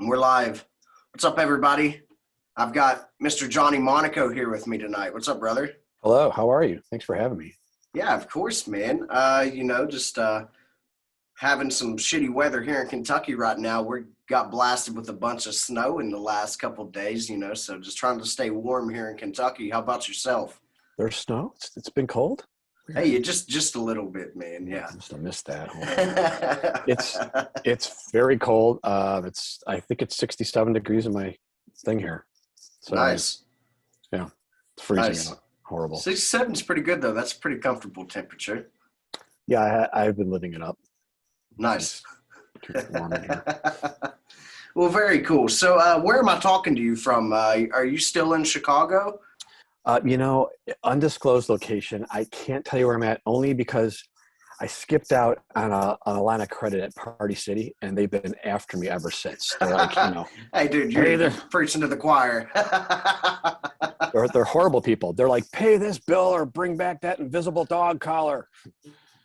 We're live. What's up, everybody? I've got Mr. Johnny Monaco here with me tonight. What's up, brother? Hello, how are you? Thanks for having me. Yeah, of course, man. Just having some shitty weather here in Kentucky right now. We got blasted with a bunch of snow in the last couple of days, so just trying to stay warm here in Kentucky. How about yourself? There's snow? It's been cold? Weird. Hey, just a little bit, man. Yeah. I must have missed that. It's very cold. I think it's 67 degrees in my thing here. So nice. Yeah. It's freezing Nice. out. Horrible. 67 is pretty good though. That's a pretty comfortable temperature. Yeah, I've been living it up. Nice. It's warm in here. Well, very cool. So where am I talking to you from? Are you still in Chicago? Undisclosed location. I can't tell you where I'm at only because I skipped out on a line of credit at Party City, and they've been after me ever since. They're like, hey, dude, you're preaching to the choir. they're horrible people. They're like, pay this bill or bring back that invisible dog collar.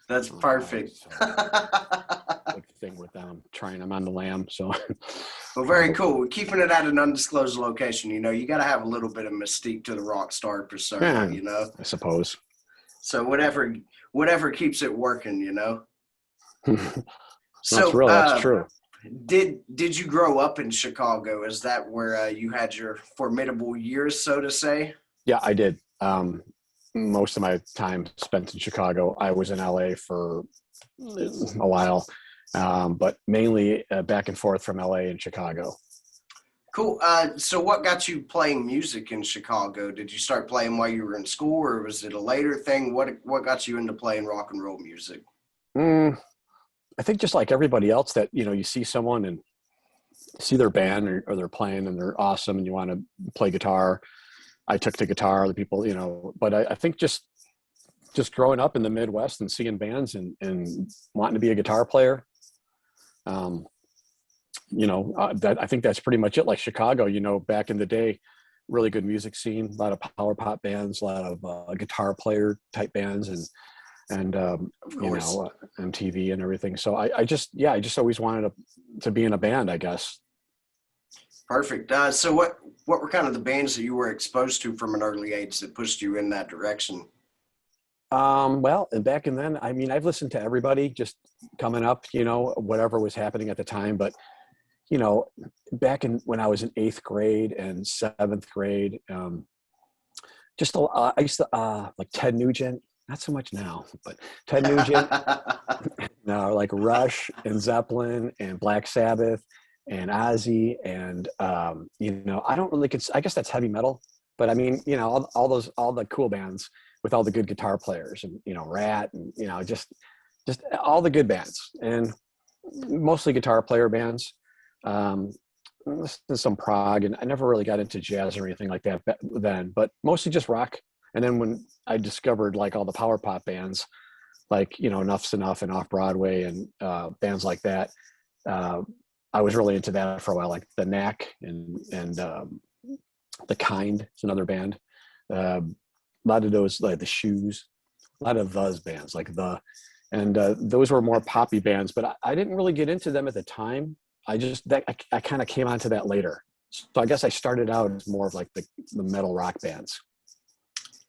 That's perfect. Like thing with them trying. I'm on the lam, so. Well, very cool. We're keeping it at an undisclosed location. You got to have a little bit of mystique to the rock star persona. I suppose. So whatever keeps it working. So that's true. Did you grow up in Chicago? Is that where you had your formidable years, so to say? Yeah, I did. Most of my time spent in Chicago. I was in LA for a while, but mainly back and forth from LA and Chicago. Cool. So what got you playing music in Chicago? Did you start playing while you were in school, or was it a later thing? What got you into playing rock and roll music? I think just like everybody else that, you see someone and see their band or they're playing and they're awesome and you want to play guitar. I took to guitar, other people, but I think just growing up in the Midwest and seeing bands and wanting to be a guitar player, I think that's pretty much it. Like Chicago, back in the day, really good music scene, a lot of power pop bands, a lot of guitar player type bands and MTV and everything. So I just always wanted to be in a band, I guess. Perfect. So what were kind of the bands that you were exposed to from an early age that pushed you in that direction? Well, and back in then, I've listened to everybody just coming up, whatever was happening at the time. But, back when I was in 8th grade and 7th grade, I used to like Ted Nugent, not so much now, but Ted Nugent, like Rush and Zeppelin and Black Sabbath and Ozzy and, I don't really I guess that's heavy metal, but all the cool bands with all the good guitar players and, Rat and, just all the good bands and mostly guitar player bands. Listen to some prog, and I never really got into jazz or anything like that then, but mostly just rock. And then when I discovered like all the power pop bands, like, Enuff Z'Nuff and Off Broadway and bands like that, I was really into that for a while, like the Knack and The Kind is another band. A lot of those, like the Shoes, a lot of those bands, like those were more poppy bands, but I didn't really get into them at the time. I kind of came onto that later. So I guess I started out as more of like the metal rock bands.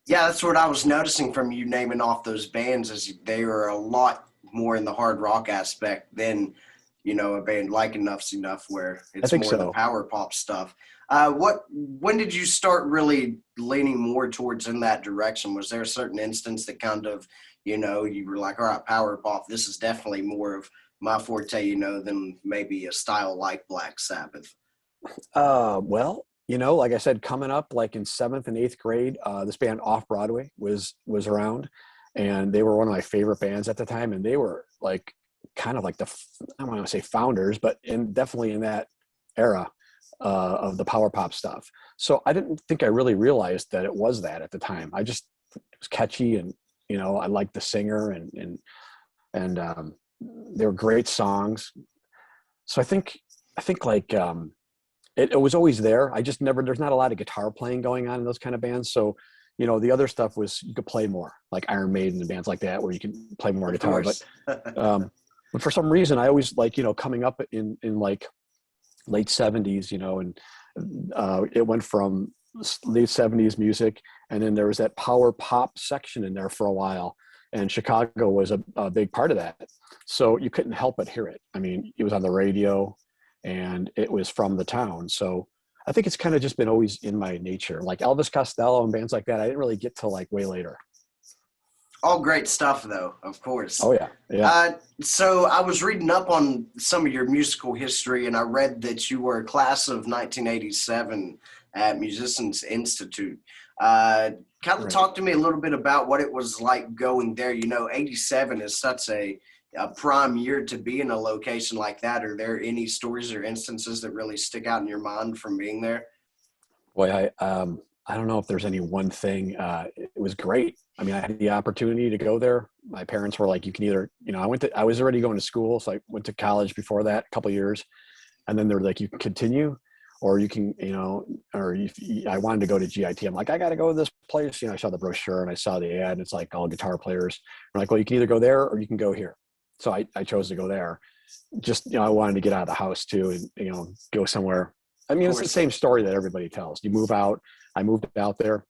Yeah, that's what I was noticing from you naming off those bands, is they were a lot more in the hard rock aspect than, a band like Enuff Z'Nuff, where it's more the power pop stuff. When did you start really leaning more towards in that direction? Was there a certain instance that kind of, you were like, all right, power pop, this is definitely more of my forte, than maybe a style like Black Sabbath? Well, like I said, coming up like in 7th and 8th grade, this band Off Broadway was around, and they were one of my favorite bands at the time. And they were like, kind of like I don't want to say founders, but definitely in that era of the power pop stuff. So I didn't think I really realized that it was that at the time. It was catchy, and, I liked the singer and they were great songs. So I think like, it was always there. There's not a lot of guitar playing going on in those kind of bands. So, the other stuff was you could play more, like Iron Maiden and bands like that, where you can play more guitar. But for some reason, I always like, coming up in like late 70s, and it went from late 70s music, and then there was that power pop section in there for a while, and Chicago was a big part of that. So you couldn't help but hear it. I mean, it was on the radio, and it was from the town. So I think it's kind of just been always in my nature. Like Elvis Costello and bands like that, I didn't really get to like way later. All great stuff, though, of course. Oh, yeah. Yeah. So I was reading up on some of your musical history, and I read that you were a class of 1987 at Musicians Institute. Kind of talk to me a little bit about what it was like going there. 87 is such a prime year to be in a location like that. Are there any stories or instances that really stick out in your mind from being there? Boy, I don't know if there's any one thing. It was great. I mean, I had the opportunity to go there. My parents were like, you can either, I was already going to school. So I went to college before that, a couple of years. And then they're like, you can continue, or you can, or if I wanted to go to GIT. I'm like, I got to go to this place. I saw the brochure and I saw the ad, and it's like all guitar players. I'm like, well, you can either go there or you can go here. So I chose to go there. Just, I wanted to get out of the house too, and, go somewhere. I mean, it's the same story that everybody tells. You move out. I moved out there,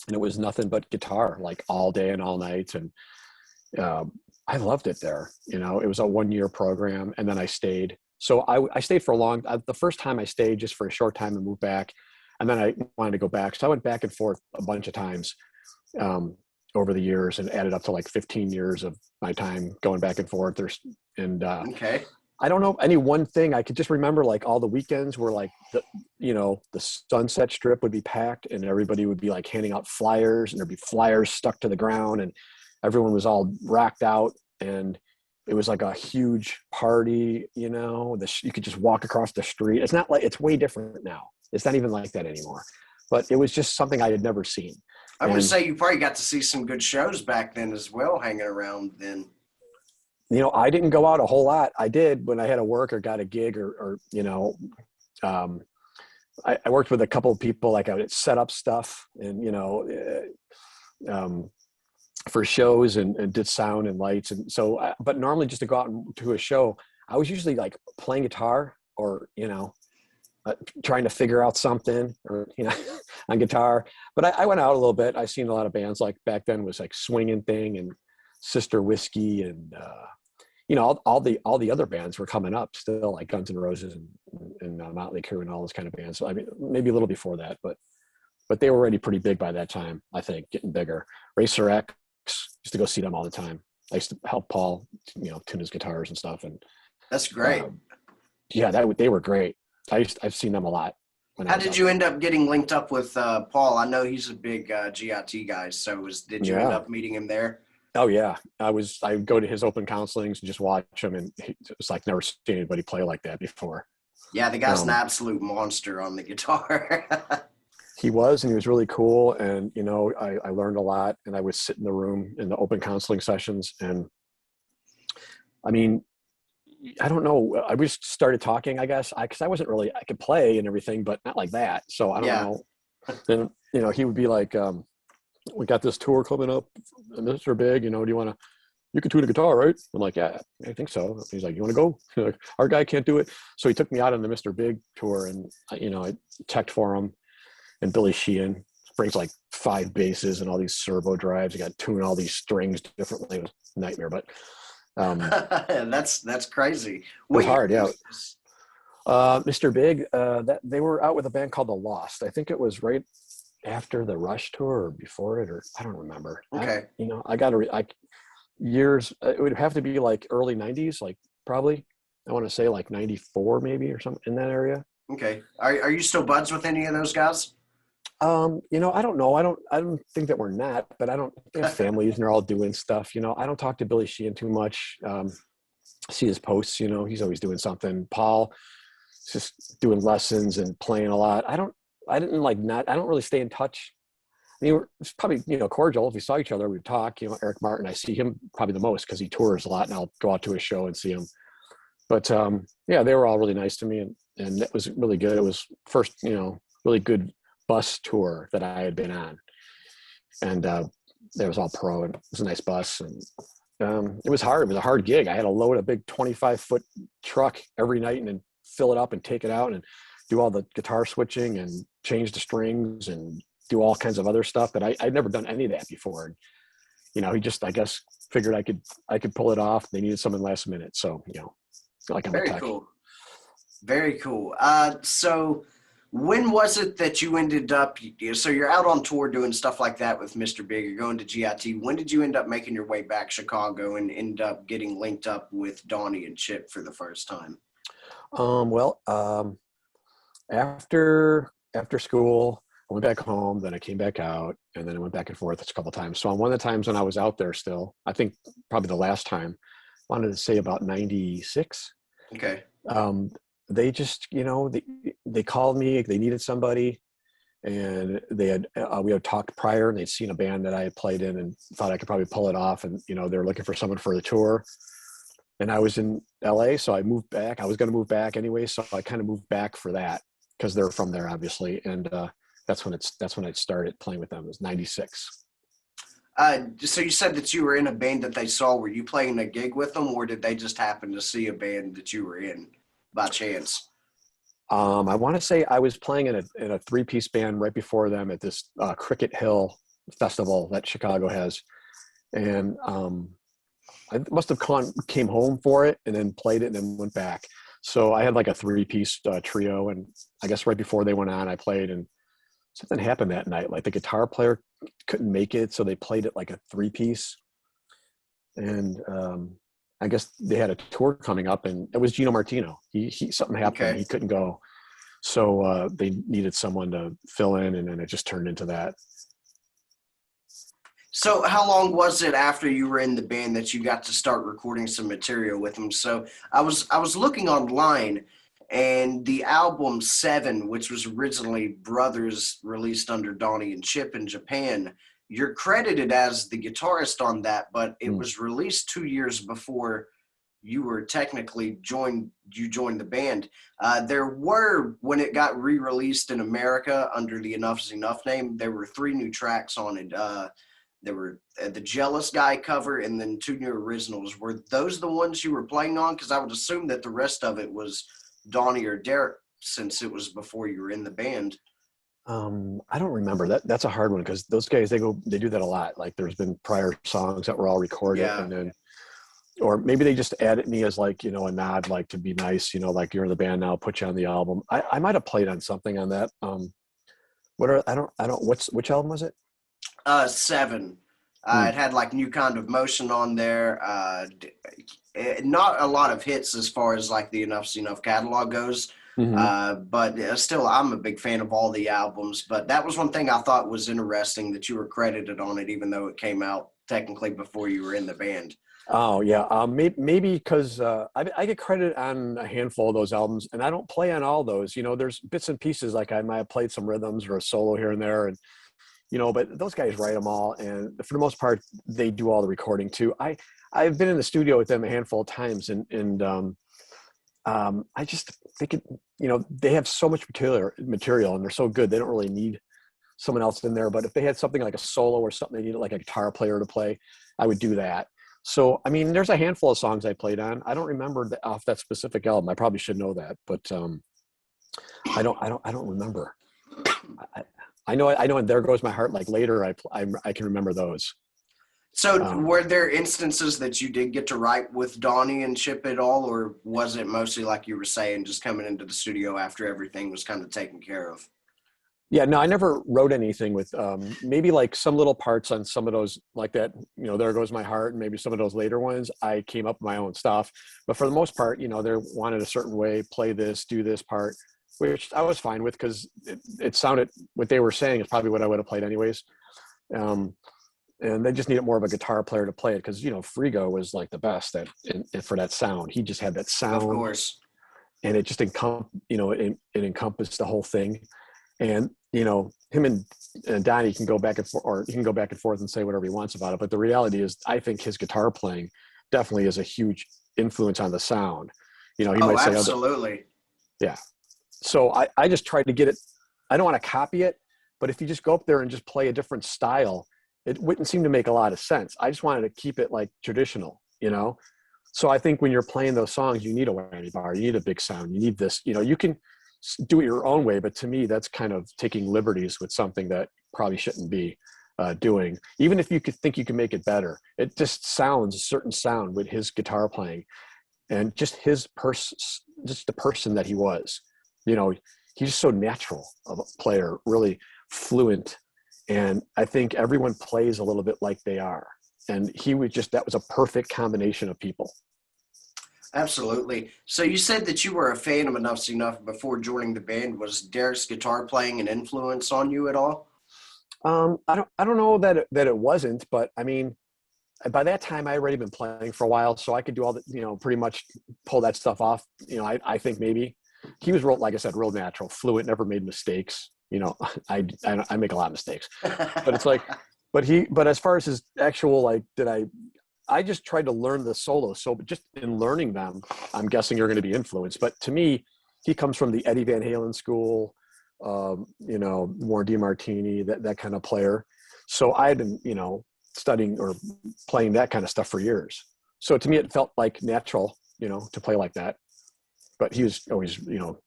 and it was nothing but guitar, like all day and all night. And I loved it there. It was a 1-year program, and then I stayed. So I stayed for the first time I stayed just for a short time and moved back. And then I wanted to go back. So I went back and forth a bunch of times over the years, and added up to like 15 years of my time going back and forth. Okay. I don't know any one thing. I could just remember like all the weekends were like the Sunset Strip would be packed, and everybody would be like handing out flyers, and there'd be flyers stuck to the ground, and everyone was all racked out, and it was like a huge party. You could just walk across the street. It's not like, it's way different now. It's not even like that anymore, but it was just something I had never seen. I would say you probably got to see some good shows back then as well, hanging around then. I didn't go out a whole lot. I did when I had to work or got a gig I worked with a couple of people, like I would set up stuff and, for shows and did sound and lights. And so, but normally just to go out to a show, I was usually like playing guitar or, trying to figure out something or, on guitar. But I went out a little bit. I've seen a lot of bands, like back then was like Swingin' Thing and Sister Whiskey and, all the other bands were coming up still, like Guns N' Roses and Motley Crue and all those kind of bands. So I mean, maybe a little before that, but they were already pretty big by that time. I think getting bigger. Racer X, used to go see them all the time. I used to help Paul, tune his guitars and stuff. And that's great. They were great. I've seen them a lot. How did you end up getting linked up with Paul? I know he's a big GIT guy. So did you end up meeting him there? Oh yeah, I would go to his open counselings and just watch him, and it's like never seen anybody play like that before. Yeah, the guy's an absolute monster on the guitar. He was, and he was really cool. And I learned a lot. And I would sit in the room in the open counseling sessions, and I mean, I don't know. I just started talking, I guess, because I wasn't really. I could play and everything, but not like that. So I don't know. Then he would be like. We got this tour coming up, Mr. Big, do you can tune a guitar, right? I'm like, yeah, I think so. He's like, you want to go? Like, our guy can't do it. So he took me out on the Mr. Big tour, and, I teched for him, and Billy Sheehan brings like 5 basses and all these servo drives. You got to tune all these strings differently. It was a nightmare, but that's crazy. It was hard. Yeah. Mr. Big, that they were out with a band called The Lost. I think it was right after the Rush tour or before it, or I don't remember. Okay. Years, it would have to be like early 90s, like probably, I want to say like 94 maybe or something in that area. Okay. Are you still buds with any of those guys? I don't know. I don't think that we're not, but they have families and they're all doing stuff. I don't talk to Billy Sheehan too much. See his posts, he's always doing something. Paul is just doing lessons and playing a lot. I don't really stay in touch. I mean, it's probably, cordial. If we saw each other, we'd talk. Eric Martin, I see him probably the most because he tours a lot, and I'll go out to a show and see him. But they were all really nice to me, and that was really good. It was first, really good bus tour that I had been on, and that was all pro, and it was a nice bus, and it was hard. It was a hard gig. I had to load a big 25-foot truck every night and then fill it up and take it out and do all the guitar switching and change the strings and do all kinds of other stuff. But I'd never done any of that before. And, you know, he just, I guess, figured I could pull it off. They needed someone last minute. So, you know, like I'm a tech. Cool. Very cool. So when was it that you ended up, so you're out on tour doing stuff like that with Mr. Big, you're going to GIT. When did you end up making your way back to Chicago and end up getting linked up with Donnie and Chip for the first time? After school, I went back home, then I came back out, and then I went back and forth a couple of times. So on one of the times when I was out there still, I think probably the last time, I wanted to say about 96. Okay. They just, you know, they called me, they needed somebody, and we had talked prior, and they'd seen a band that I had played in and thought I could probably pull it off. And, you know, they were looking for someone for the tour. And I was in LA, so I moved back. I was going to move back anyway, so I kind of moved back for that because they're from there, obviously. And that's when I started playing with them. It was 96. So you said that you were in a band that they saw. Were you playing a gig with them, or did they just happen to see a band that you were in by chance? I want to say I was playing in a 3-piece band right before them at this Cricket Hill festival that Chicago has, and I must have came home for it and then played it and then went back. So I had like a 3-piece trio, and I guess right before they went on, I played, and something happened that night. Like the guitar player couldn't make it, so they played it like a 3-piece. And I guess they had a tour coming up, and it was Gino Martino. He something happened. Okay. He couldn't go. So they needed someone to fill in, and then it just turned into that. So how long was it after you were in the band that you got to start recording some material with them? So I was looking online, and the album 7, which was originally Brothers released under Donnie and Chip in Japan, you're credited as the guitarist on that, but it was released 2 years before you were technically joined the band. There were, when it got re-released in America under the Enuff Z'Nuff name, there were 3 new tracks on it. There were the Jealous Guy cover and then 2 new originals. Were those the ones you were playing on? Because I would assume that the rest of it was Donnie or Derek, since it was before you were in the band. I don't remember that. That's a hard one because those guys, they do that a lot. Like there's been prior songs that were all recorded, and then, or maybe they just added me as like, you know, a nod, like to be nice, you know, like you're in the band now, put you on the album. I might have played on something on that. Which album was it? 7. It had like New Kind of Motion on there. Not a lot of hits as far as like the Enuff Z'Nuff catalog goes. But still, I'm a big fan of all the albums. But that was one thing I thought was interesting, that you were credited on it, even though it came out technically before you were in the band. Oh, yeah. Maybe because I get credit on a handful of those albums, and I don't play on all those. You know, there's bits and pieces, like I might have played some rhythms or a solo here and there, and you know, but those guys write them all, and for the most part, they do all the recording too. I've been in the studio with them a handful of times, and I just think it, you know, they have so much material, and they're so good. They don't really need someone else in there. But if they had something like a solo or something they needed like a guitar player to play, I would do that. So, I mean, there's a handful of songs I played on. I don't remember off that specific album. I probably should know that, but I don't remember. I know, and There Goes My Heart. Like later, I can remember those. So, were there instances that you did get to write with Donnie and Chip at all, or was it mostly like you were saying, just coming into the studio after everything was kind of taken care of? Yeah, no, I never wrote anything with. Maybe like some little parts on some of those, like that. You know, There Goes My Heart, and maybe some of those later ones. I came up with my own stuff, but for the most part, you know, they wanted a certain way, play this, do this part, which I was fine with because it sounded, what they were saying is probably what I would have played anyways. And they just needed more of a guitar player to play it because, you know, Frigo was like the best for that sound. He just had that sound. Of course. And it just it encompassed the whole thing. And, you know, him and Donnie can go back and forth, or he can go back and forth and say whatever he wants about it. But the reality is, I think his guitar playing definitely is a huge influence on the sound. You know, he might say, absolutely. Yeah. So I just tried to get it. I don't want to copy it, but if you just go up there and just play a different style, it wouldn't seem to make a lot of sense. I just wanted to keep it like traditional, you know? So I think when you're playing those songs, you need a whammy bar, you need a big sound, you need this, you can do it your own way, but to me, that's kind of taking liberties with something that probably shouldn't be doing. Even if you could think you can make it better, it just sounds a certain sound with his guitar playing and just just the person that he was. He's just so natural of a player, really fluent. And I think everyone plays a little bit like they are. And that was a perfect combination of people. Absolutely. So you said that you were a fan of Enuff Z'Nuff before joining the band. Was Derek's guitar playing an influence on you at all? I don't know that it wasn't, but I mean, by that time I already been playing for a while, so I could do all the, pretty much pull that stuff off. I think maybe he was real, like I said, real natural, fluent, never made mistakes. I make a lot of mistakes, but it's like, but as far as his actual, like, I just tried to learn the solos. So just in learning them, I'm guessing you're going to be influenced. But to me, he comes from the Eddie Van Halen school, more DeMartini, that kind of player. So I had been, studying or playing that kind of stuff for years. So to me, it felt like natural, to play like that. But he was always,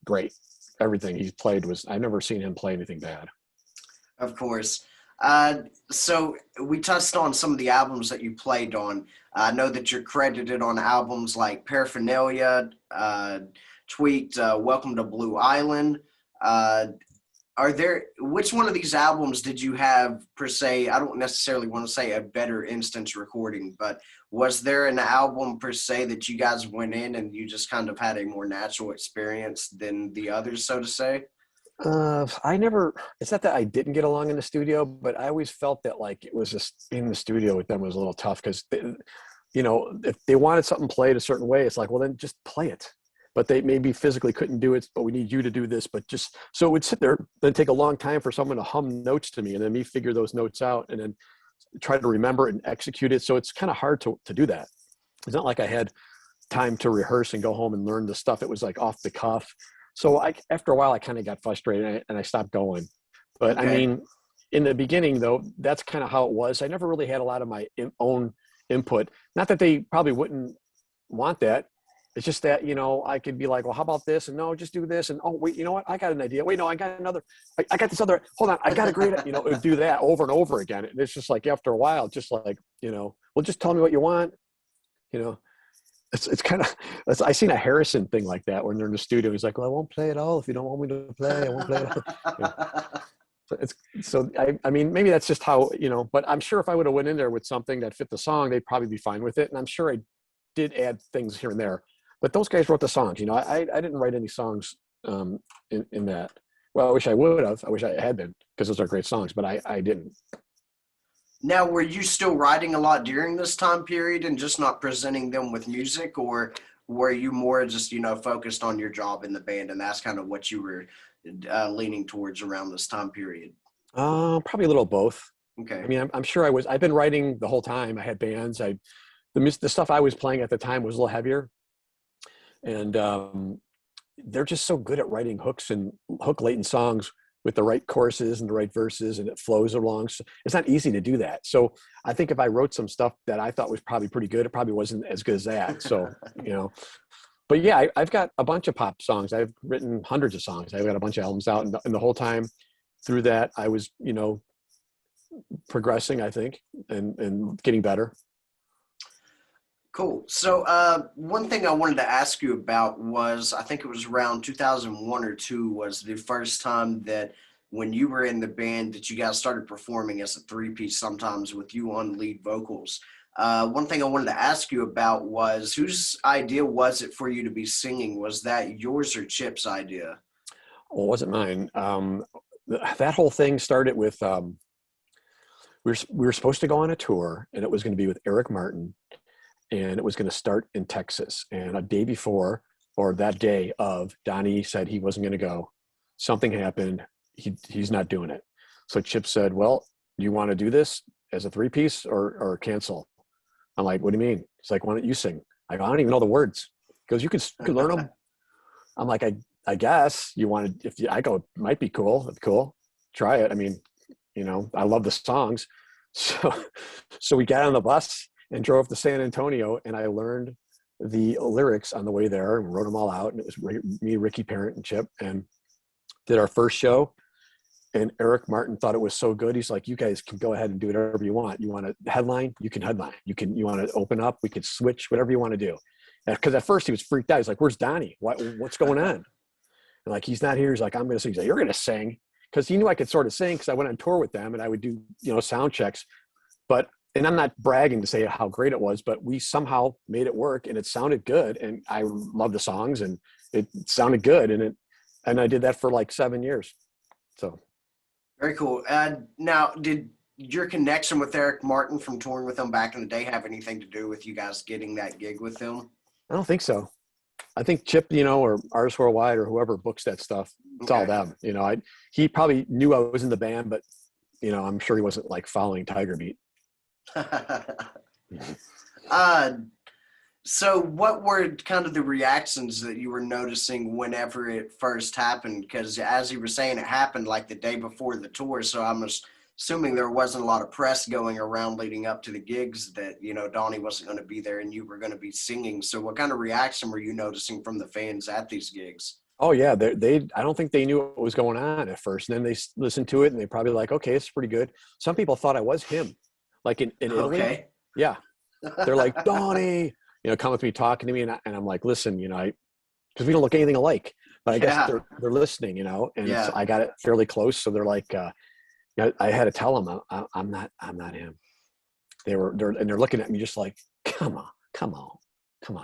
great. Everything he played I've never seen him play anything bad. Of course. So we touched on some of the albums that you played on. I know that you're credited on albums like Paraphernalia, Tweaked, Welcome to Blue Island. Which one of these albums did you have, per se? I don't necessarily want to say a better instance recording, but was there an album per se that you guys went in and you just kind of had a more natural experience than the others, so to say? It's not that I didn't get along in the studio, but I always felt that, like, it was just in the studio with them was a little tough because, if they wanted something played a certain way, it's like, well, then just play it. But they maybe physically couldn't do it, but we need you to do this. But so it would sit there, then take a long time for someone to hum notes to me and then me figure those notes out and then try to remember it and execute it. So it's kind of hard to do that. It's not like I had time to rehearse and go home and learn the stuff. It was like off the cuff. So after a while, I kind of got frustrated and I stopped going. But okay. I mean, in the beginning, though, that's kind of how it was. I never really had a lot of my own input. Not that they probably wouldn't want that. It's just that, I could be like, well, how about this? And no, just do this. And, oh, wait, you know what? I got an idea. Wait, no, I got another. I got this other. Hold on. I got a great, do that over and over again. And it's just like, after a while, just like, well, just tell me what you want. It's kind of, I seen a Harrison thing like that when they're in the studio. He's like, well, I won't play it all. If you don't want me to play, I won't play it all. I mean, maybe that's just how, but I'm sure if I would have went in there with something that fit the song, they'd probably be fine with it. And I'm sure I did add things here and there. But those guys wrote the songs. I didn't write any songs in that. Well, I wish I would have. I wish I had been, because those are great songs, but I didn't. Now, were you still writing a lot during this time period and just not presenting them with music, or were you more just, focused on your job in the band and that's kind of what you were leaning towards around this time period? Probably a little both. Okay. I mean, I'm sure I've been writing the whole time. I had bands. The stuff I was playing at the time was a little heavier. And they're just so good at writing hook laden songs with the right choruses and the right verses, and it flows along. So it's not easy to do that. So I think if I wrote some stuff that I thought was probably pretty good, it probably wasn't as good as that. So, but yeah, I've got a bunch of pop songs. I've written hundreds of songs. I've got a bunch of albums out, and the whole time through that, I was, progressing, I think, and getting better. Cool. So one thing I wanted to ask you about was, I think it was around 2001 or 2 was the first time that when you were in the band that you guys started performing as a three-piece, sometimes with you on lead vocals. One thing I wanted to ask you about was, whose idea was it for you to be singing? Was that yours or Chip's idea? Well, it wasn't mine. That whole thing started with, we were supposed to go on a tour, and it was going to be with Eric Martin. And it was going to start in Texas. And a day before, or that day of, Donnie said he wasn't going to go. Something happened. He's not doing it. So Chip said, well, do you want to do this as a three-piece or cancel? I'm like, what do you mean? He's like, why don't you sing? I go, I don't even know the words. He goes, you could learn them. I'm like, I guess you wanted, I go, it might be cool. It's cool. Try it. I mean, I love the songs. So we got on the bus and drove to San Antonio, and I learned the lyrics on the way there and wrote them all out. And it was me, Ricky Parent, and Chip, and did our first show. And Eric Martin thought it was so good. He's like, you guys can go ahead and do whatever you want. You want to headline? You can headline. You want to open up? We could switch, whatever you want to do. Because at first he was freaked out. He's like, where's Donnie? What's going on? And like, he's not here. He's like, I'm going to sing. He's like, you're going to sing. Because he knew I could sort of sing because I went on tour with them and I would do, sound checks. And I'm not bragging to say how great it was, but we somehow made it work and it sounded good. And I love the songs and it sounded good. And I did that for like 7 years. So. Very cool. Now, did your connection with Eric Martin from touring with him back in the day have anything to do with you guys getting that gig with him? I don't think so. I think Chip, or Artists Worldwide or whoever books that stuff, it's all them. He probably knew I was in the band, but, I'm sure he wasn't like following Tiger Beat. So what were kind of the reactions that you were noticing whenever it first happened? Because as you were saying, it happened like the day before the tour. So I'm assuming there wasn't a lot of press going around leading up to the gigs that, Donnie wasn't going to be there and you were going to be singing. So what kind of reaction were you noticing from the fans at these gigs? Oh yeah. I don't think they knew what was going on at first. And then they listened to it and they probably like, okay, it's pretty good. Some people thought I was him. Like in Italy. Okay. Yeah. They're like, Donnie, come with me talking to me. And I'm like, listen, because we don't look anything alike, but I guess they're listening, and I got it fairly close. So they're like, I had to tell them I'm not him. They're looking at me just like, come on,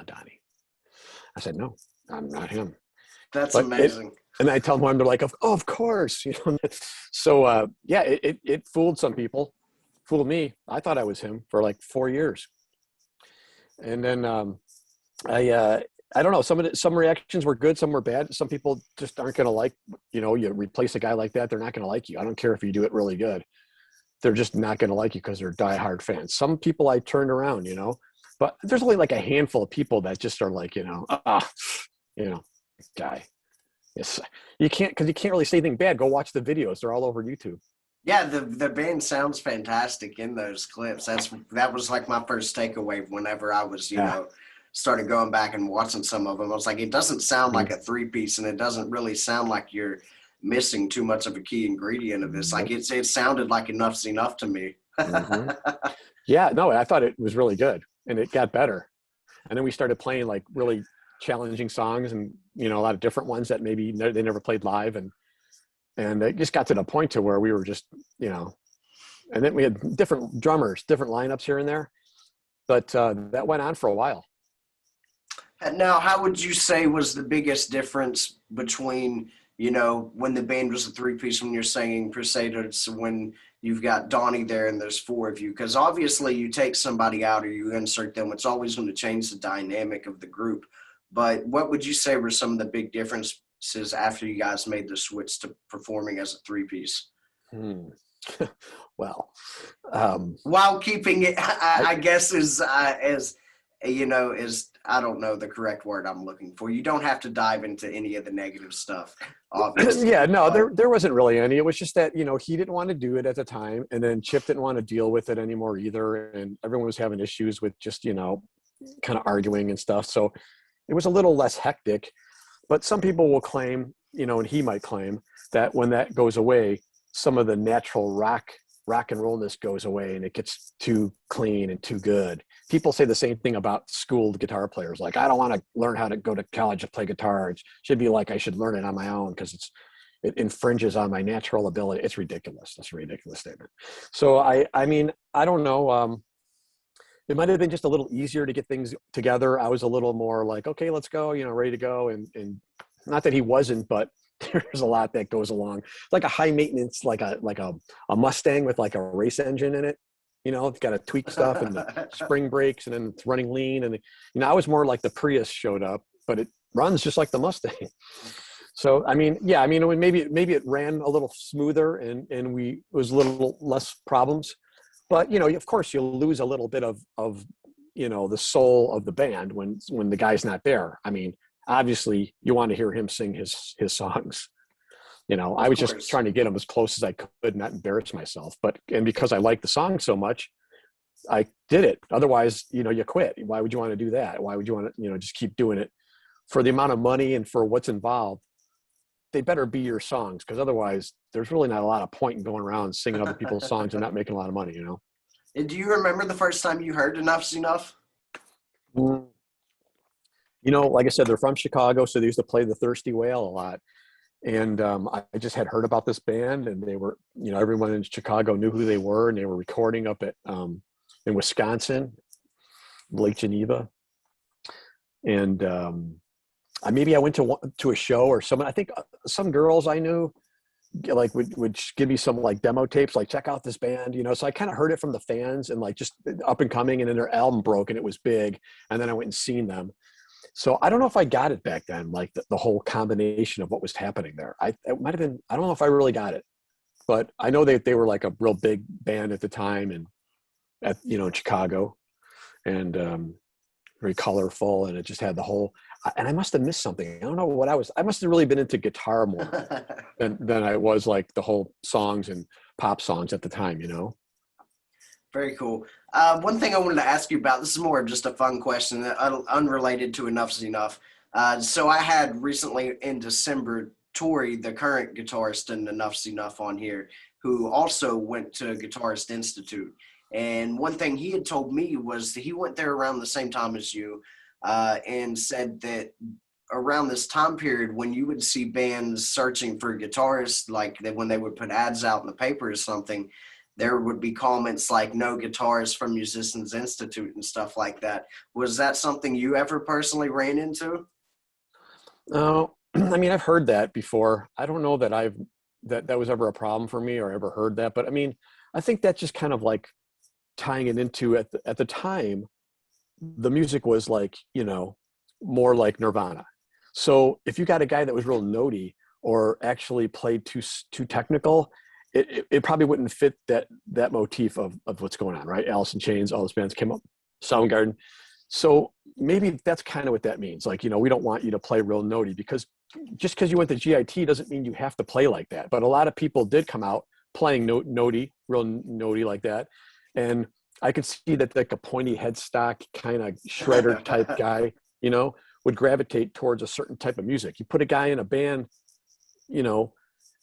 Donnie. I said, no, I'm not him. That's amazing. And I tell them, they're like, of course, So it fooled some people. Fooled me. I thought I was him for like 4 years. And then I don't know, some reactions were good, some were bad. Some people just aren't going to like, you replace a guy like that, they're not going to like you. I don't care if you do it really good. They're just not going to like you because they're diehard fans. Some people I turned around, but there's only like a handful of people that just are like, guy. Yes. You can't really say anything bad. Go watch the videos. They're all over YouTube. Yeah, the band sounds fantastic in those clips. That was like my first takeaway whenever I was, started going back and watching some of them. I was like, it doesn't sound like a three-piece, and it doesn't really sound like you're missing too much of a key ingredient of this. Like it sounded like Enuff Z'Nuff to me. Mm-hmm. Yeah, no, I thought it was really good, and it got better. And then we started playing like really challenging songs, and a lot of different ones that maybe they never played live, and it just got to the point to where we were just, and then we had different drummers, different lineups here and there, but that went on for a while. Now, how would you say was the biggest difference between, when the band was a three-piece, when you're singing Crusaders, when you've got Donnie there and there's four of you? Because obviously you take somebody out or you insert them, it's always going to change the dynamic of the group. But what would you say were some of the big differences after you guys made the switch to performing as a three-piece? Well, while keeping it, I guess is I don't know the correct word I'm looking for. You don't have to dive into any of the negative stuff, obviously. Yeah, no, there wasn't really any. It was just that, he didn't want to do it at the time, and then Chip didn't want to deal with it anymore either, and everyone was having issues with just, kind of arguing and stuff. So it was a little less hectic. But some people will claim, and he might claim that when that goes away, some of the natural rock and rollness goes away and it gets too clean and too good. People say the same thing about schooled guitar players. Like, I don't want to learn how to go to college to play guitar. It should be like I should learn it on my own because it infringes on my natural ability. It's ridiculous. That's a ridiculous statement. So I mean, I don't know. It might have been just a little easier to get things together. I was a little more like, okay, let's go, ready to go. And not that he wasn't, but there's a lot that goes along. Like a high maintenance, like a Mustang with like a race engine in it. It's got to tweak stuff and the spring brakes, and then it's running lean. And I was more like the Prius showed up, but it runs just like the Mustang. So maybe it ran a little smoother and it was a little less problems. But, of course, you'll lose a little bit of the soul of the band when the guy's not there. I mean, obviously, you want to hear him sing his songs. I was just trying to get him as close as I could, not embarrass myself. And because I like the song so much, I did it. Otherwise, you know, you quit. Why would you want to do that? Why would you want to, you know, just keep doing it for the amount of money and for what's involved? They better be your songs, because otherwise there's really not a lot of point in going around singing other people's songs and not making a lot of money, you know? And do you remember the first time you heard Enuff Z'Nuff? Mm. You know, like I said, they're from Chicago, so they used to play the Thirsty Whale a lot. And I just had heard about this band, and they were, you know, everyone in Chicago knew who they were, and they were recording up at in Wisconsin, Lake Geneva. And maybe I went to a show, or someone, I think some girls I knew like would give me some like demo tapes, like check out this band, you know. So I kind of heard it from the fans and like just up and coming, and then their album broke and it was big, and then I went and seen them. So I don't know if I got it back then, like the whole combination of what was happening there. It might have been, I don't know if I really got it, but I know they were like a real big band at the time, and at, you know, in Chicago, and very colorful, and it just had the whole, and I must have missed something. I don't know what I must have really been into guitar more than I was like the whole songs and pop songs at the time, you know? Very cool. One thing I wanted to ask you about, this is more of just a fun question, unrelated to Enuff Z'Nuff. So I had recently in December, Tori, the current guitarist in Enuff Z'Nuff, on here, who also went to Guitarist Institute. And one thing he had told me was that he went there around the same time as you, and said that around this time period when you would see bands searching for guitarists, like when they would put ads out in the paper or something, there would be comments like "no guitarists from Musicians Institute" and stuff like that. Was that something you ever personally ran into? Oh, I mean, I've heard that before. I don't know that that was ever a problem for me or ever heard that, but I mean, I think that's just kind of like tying it into at the time, the music was like, you know, more like Nirvana. So if you got a guy that was real notey or actually played too technical, it probably wouldn't fit that motif of what's going on, right? Alice in Chains, all those bands came up, Soundgarden. So maybe that's kind of what that means. Like, you know, we don't want you to play real notey, because just because you went to GIT doesn't mean you have to play like that. But a lot of people did come out playing notey, real notey like that. And I could see that like a pointy headstock kind of shredder type guy, you know, would gravitate towards a certain type of music. You put a guy in a band, you know,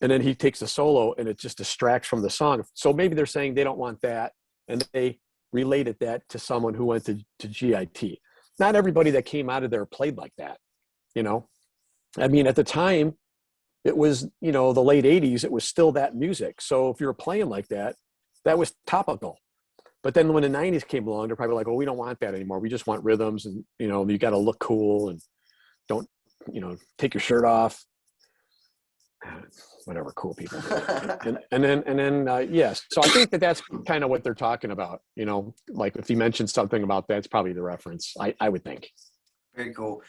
and then he takes a solo and it just distracts from the song. So maybe they're saying they don't want that, and they related that to someone who went to GIT. Not everybody that came out of there played like that, you know. I mean, at the time, it was, you know, the late 80s, it was still that music. So if you were playing like that, that was topical. But then when the 90s came along, they're probably like, well, we don't want that anymore. We just want rhythms, and, you know, you got to look cool and don't, you know, take your shirt off. Whatever cool people do. And then yes. So I think that's kind of what they're talking about, you know, like if you mentioned something about that, it's probably the reference, I would think. Very cool.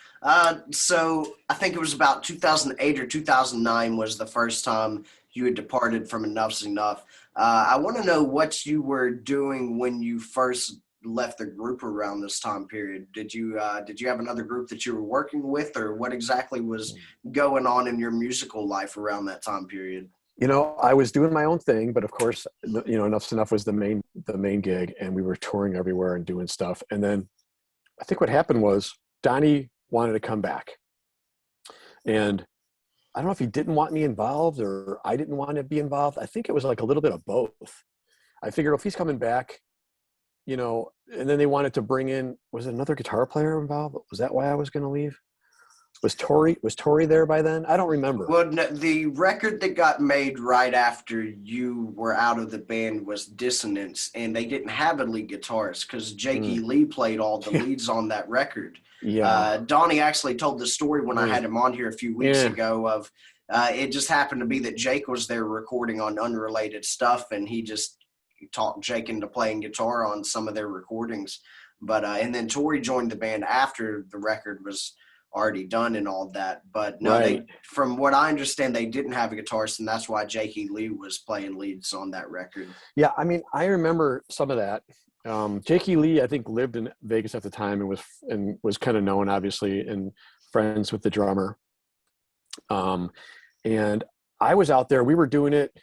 So I think it was about 2008 or 2009 was the first time you had departed from Enuff Z'Nuff. I want to know what you were doing when you first left the group around this time period. Did you have another group that you were working with, or what exactly was going on in your musical life around that time period? You know, I was doing my own thing, but of course, you know, Enuff Z'Nuff was the main gig, and we were touring everywhere and doing stuff. And then I think what happened was Donnie wanted to come back, and I don't know if he didn't want me involved or I didn't want to be involved. I think it was like a little bit of both. I figured if he's coming back, you know, and then they wanted to bring in, was it another guitar player involved? Was that why I was going to leave? Was Tori there by then? I don't remember. Well, no, the record that got made right after you were out of the band was Dissonance, and they didn't have a lead guitarist because Jakey Lee played all the leads on that record. Yeah. Donnie actually told the story when I had him on here a few weeks ago of it just happened to be that Jake was there recording on unrelated stuff, and he just talked Jake into playing guitar on some of their recordings. But and then Tori joined the band after the record was already done and all that. But no, Right. from what I understand, they didn't have a guitarist, and that's why Jakey Lee was playing leads on that record. Yeah, I mean, I remember some of that. Jakey Lee, I think, lived in Vegas at the time and was kind of known, obviously, and friends with the drummer. And I was out there. We were doing it.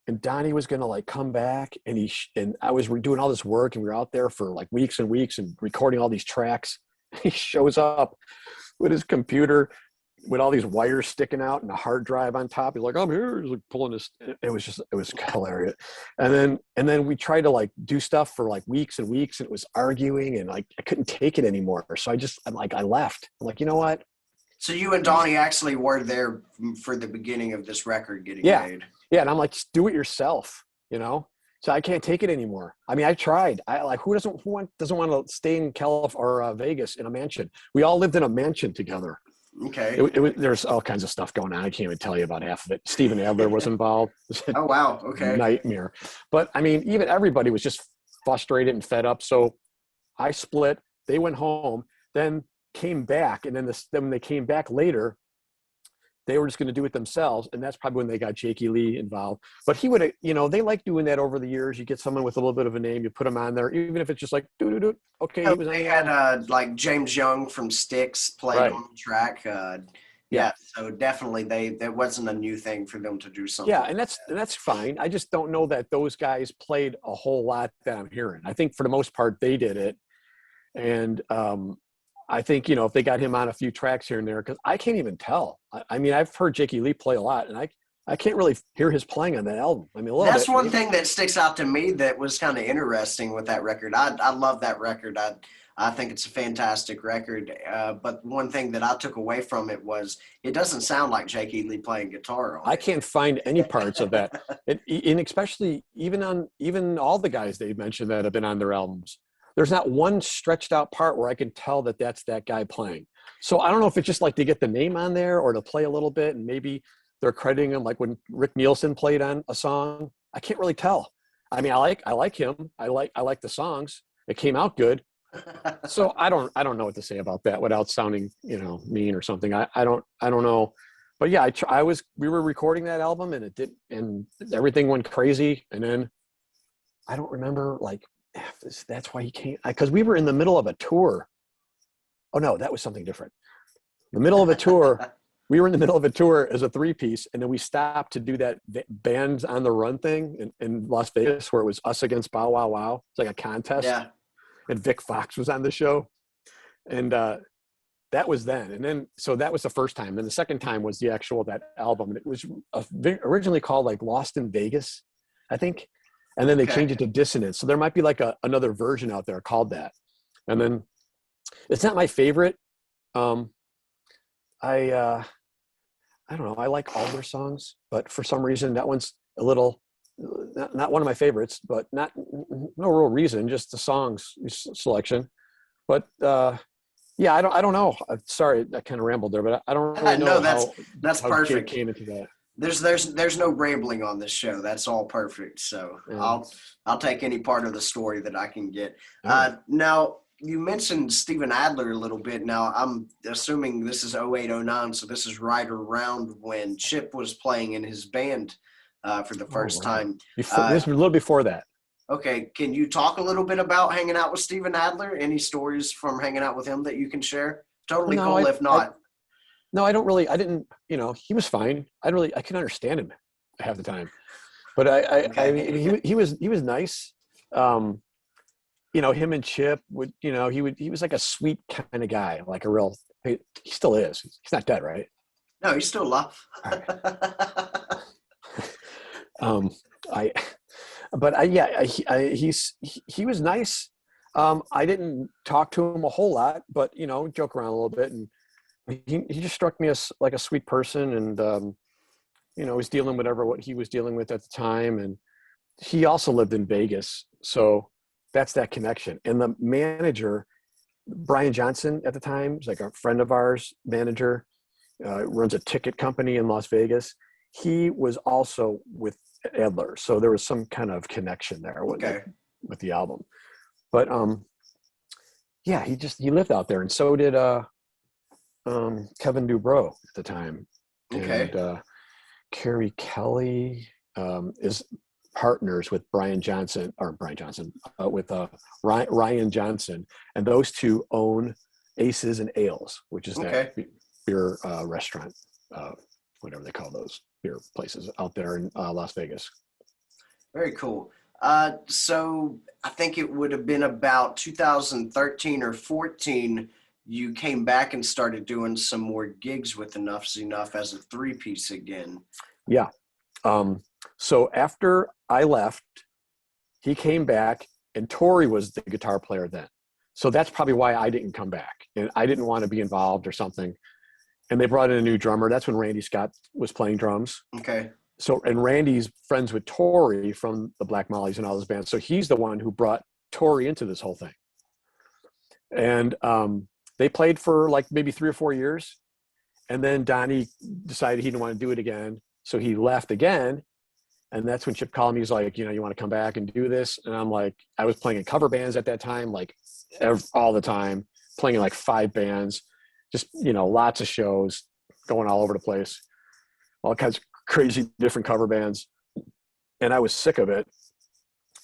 and Donnie was going to like come back, and and I was doing all this work, and we were out there for like weeks and weeks and recording all these tracks. He shows up with his computer with all these wires sticking out and a hard drive on top. He's like, I'm here. He's like pulling this. It was hilarious. And then we tried to like do stuff for like weeks and weeks, and it was arguing, and like I couldn't take it anymore. So I left. I'm like, you know what? So you and Donnie actually were there for the beginning of this record getting made. Yeah. And I'm like, just do it yourself, you know? So I can't take it anymore. I mean, I tried. I like, who doesn't want to stay in California or Vegas in a mansion? We all lived in a mansion together. Okay. There's all kinds of stuff going on. I can't even tell you about half of it. Steven Adler was involved. Oh, wow. Okay. Nightmare. But I mean, even everybody was just frustrated and fed up. So I split. They went home, then came back. And then when they came back later, they were just going to do it themselves. And that's probably when they got Jakey Lee involved. But he would have, they like doing that over the years. You get someone with a little bit of a name, you put them on there, even if it's just like, do. Okay. Oh, they had like James Young from Styx played on the track. Yeah. So definitely that wasn't a new thing for them to do something. Yeah. And that's fine. I just don't know that those guys played a whole lot that I'm hearing. I think for the most part, they did it. And, I think, if they got him on a few tracks here and there, because I can't even tell. I mean, I've heard Jakey Lee play a lot, and I can't really hear his playing on that album. I mean, that's one thing that sticks out to me that was kind of interesting with that record. I love that record. I think it's a fantastic record. But one thing that I took away from it was it doesn't sound like Jakey Lee playing guitar on it. I can't find any parts of that, and especially even all the guys they mentioned that have been on their albums. There's not one stretched out part where I can tell that that's that guy playing. So I don't know if it's just like to get the name on there or to play a little bit, and maybe they're crediting him like when Rick Nielsen played on a song. I can't really tell. I mean, I like him. I like the songs. It came out good. So I don't know what to say about that without sounding, mean or something. I don't know. But yeah, we were recording that album, and and everything went crazy. And then I don't remember like, that's why he came, because we were in the middle of a tour. Oh no, that was something different. The middle of a tour, we were in the middle of a tour as a 3-piece, and then we stopped to do that Bands on the Run thing in Las Vegas, where it was us against Bow Wow Wow. It's like a contest. Yeah. And Vic Fox was on the show, and that was then. And then so that was the first time. Then the second time was that album, and it was originally called like Lost in Vegas, I think. And then they changed it to Dissonance. So there might be like another version out there called that. And then it's not my favorite. I don't know. I like all their songs, but for some reason that one's a little, not one of my favorites, but no real reason, just the songs selection. But yeah, I don't know. Sorry, I kind of rambled there, but I don't really know. No, that's how perfect. Jake came into that. There's no rambling on this show. That's all perfect. So yeah. I'll take any part of the story that I can get. Now you mentioned Steven Adler a little bit. Now I'm assuming this is 0809, so this is right around when Chip was playing in his band for the first time. This was a little before that. Okay, can you talk a little bit about hanging out with Steven Adler? Any stories from hanging out with him that you can share? Totally cool if not. No, I didn't, he was fine. I can understand him half the time, but I mean, he was nice. Him and Chip would, he was like a sweet kind of guy, like he still is. He's not dead, right? No, he's still alive. He was nice. I didn't talk to him a whole lot, but, joke around a little bit, and he just struck me as like a sweet person, and was dealing with what he was dealing with at the time, and he also lived in Vegas, so that's that connection. And the manager, Brian Johnson, at the time, was like a friend of ours, manager, runs a ticket company in Las Vegas. He was also with Adler, so there was some kind of connection there with the album. But yeah, he lived out there, and so did Kevin Dubrow at the time. And Carrie Kelly is partners with Ryan Johnson, with Ryan Johnson, and those two own Aces and Ales, which is that beer restaurant, whatever they call those beer places out there in Las Vegas. Very cool. So I think it would have been about 2013 or 14. You came back and started doing some more gigs with Enuff Z'Nuff as a three-piece again. Yeah. So after I left, he came back, and Tori was the guitar player then. So that's probably why I didn't come back, and I didn't want to be involved or something. And they brought in a new drummer. That's when Randy Scott was playing drums. Okay. So, and Randy's friends with Tori from the Black Mollies and all those bands. So he's the one who brought Tori into this whole thing. And they played for like maybe 3 or 4 years. And then Donnie decided he didn't want to do it again. So he left again. And that's when Chip called me. He's like, you know, you want to come back and do this? And I'm like, I was playing in cover bands at that time, like all the time, playing in like 5 bands, just, you know, lots of shows, going all over the place, all kinds of crazy different cover bands. And I was sick of it.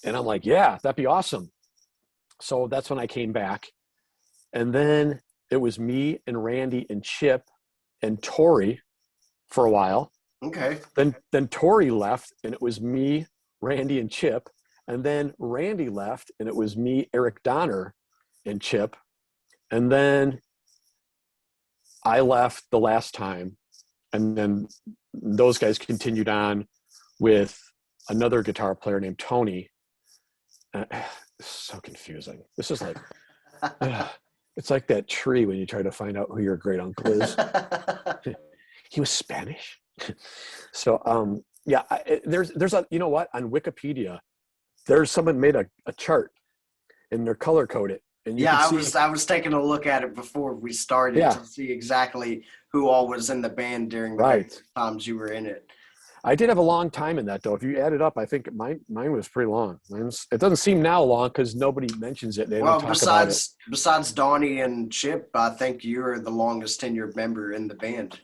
And I'm like, yeah, that'd be awesome. So that's when I came back. And then it was me and Randy and Chip and Tori for a while. Okay. Then Tori left, and it was me, Randy, and Chip. And then Randy left, and it was me, Eric Donner, and Chip. And then I left the last time, and then those guys continued on with another guitar player named Tony. It's so confusing. This is like, it's like that tree when you try to find out who your great uncle is. He was Spanish. So yeah, there's a, you know what, on Wikipedia there's someone made a chart and they're color coded, and you can see, I was taking a look at it before we started to see exactly who all was in the band during the times you were in it. I did have a long time in that though. If you add it up, I think mine was pretty long. It doesn't seem now long because nobody mentions it. They don't talk about it. Besides Donnie and Chip, I think you're the longest tenured member in the band.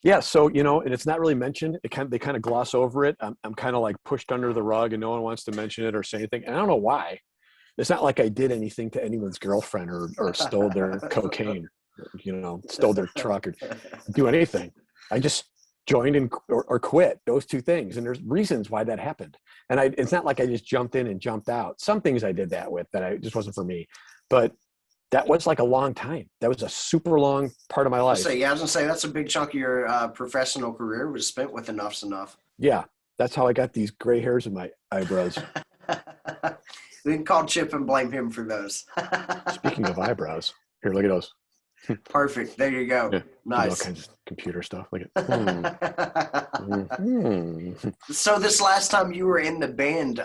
Yeah, so, you know, and it's not really mentioned. They kind of gloss over it. I'm kind of like pushed under the rug, and no one wants to mention it or say anything. And I don't know why. It's not like I did anything to anyone's girlfriend or stole their cocaine, you know, stole their truck or do anything. I just joined or quit, those two things. And there's reasons why that happened. And it's not like I just jumped in and jumped out. Some things I did that with that just wasn't for me. But that was like a long time. That was a super long part of my life. I was gonna say that's a big chunk of your professional career was spent with Enuff Z'Nuff. Yeah, that's how I got these gray hairs in my eyebrows. We can call Chip and blame him for those. Speaking of eyebrows, here, look at those. Perfect. There you go. Yeah, nice. All kinds of computer stuff. Look at. So this last time you were in the band,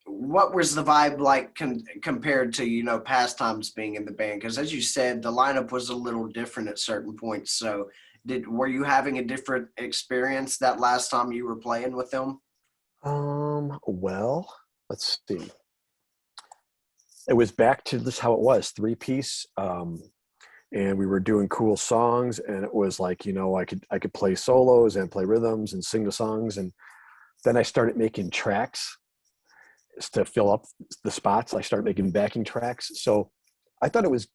what was the vibe like compared to, you know, past times being in the band? Because as you said, the lineup was a little different at certain points. So were you having a different experience that last time you were playing with them? Well, let's see. It was back to this how it was, 3-piece. And we were doing cool songs, and it was like, you know, I could play solos and play rhythms and sing the songs. And then I started making tracks to fill up the spots. I started making backing tracks. So I thought it was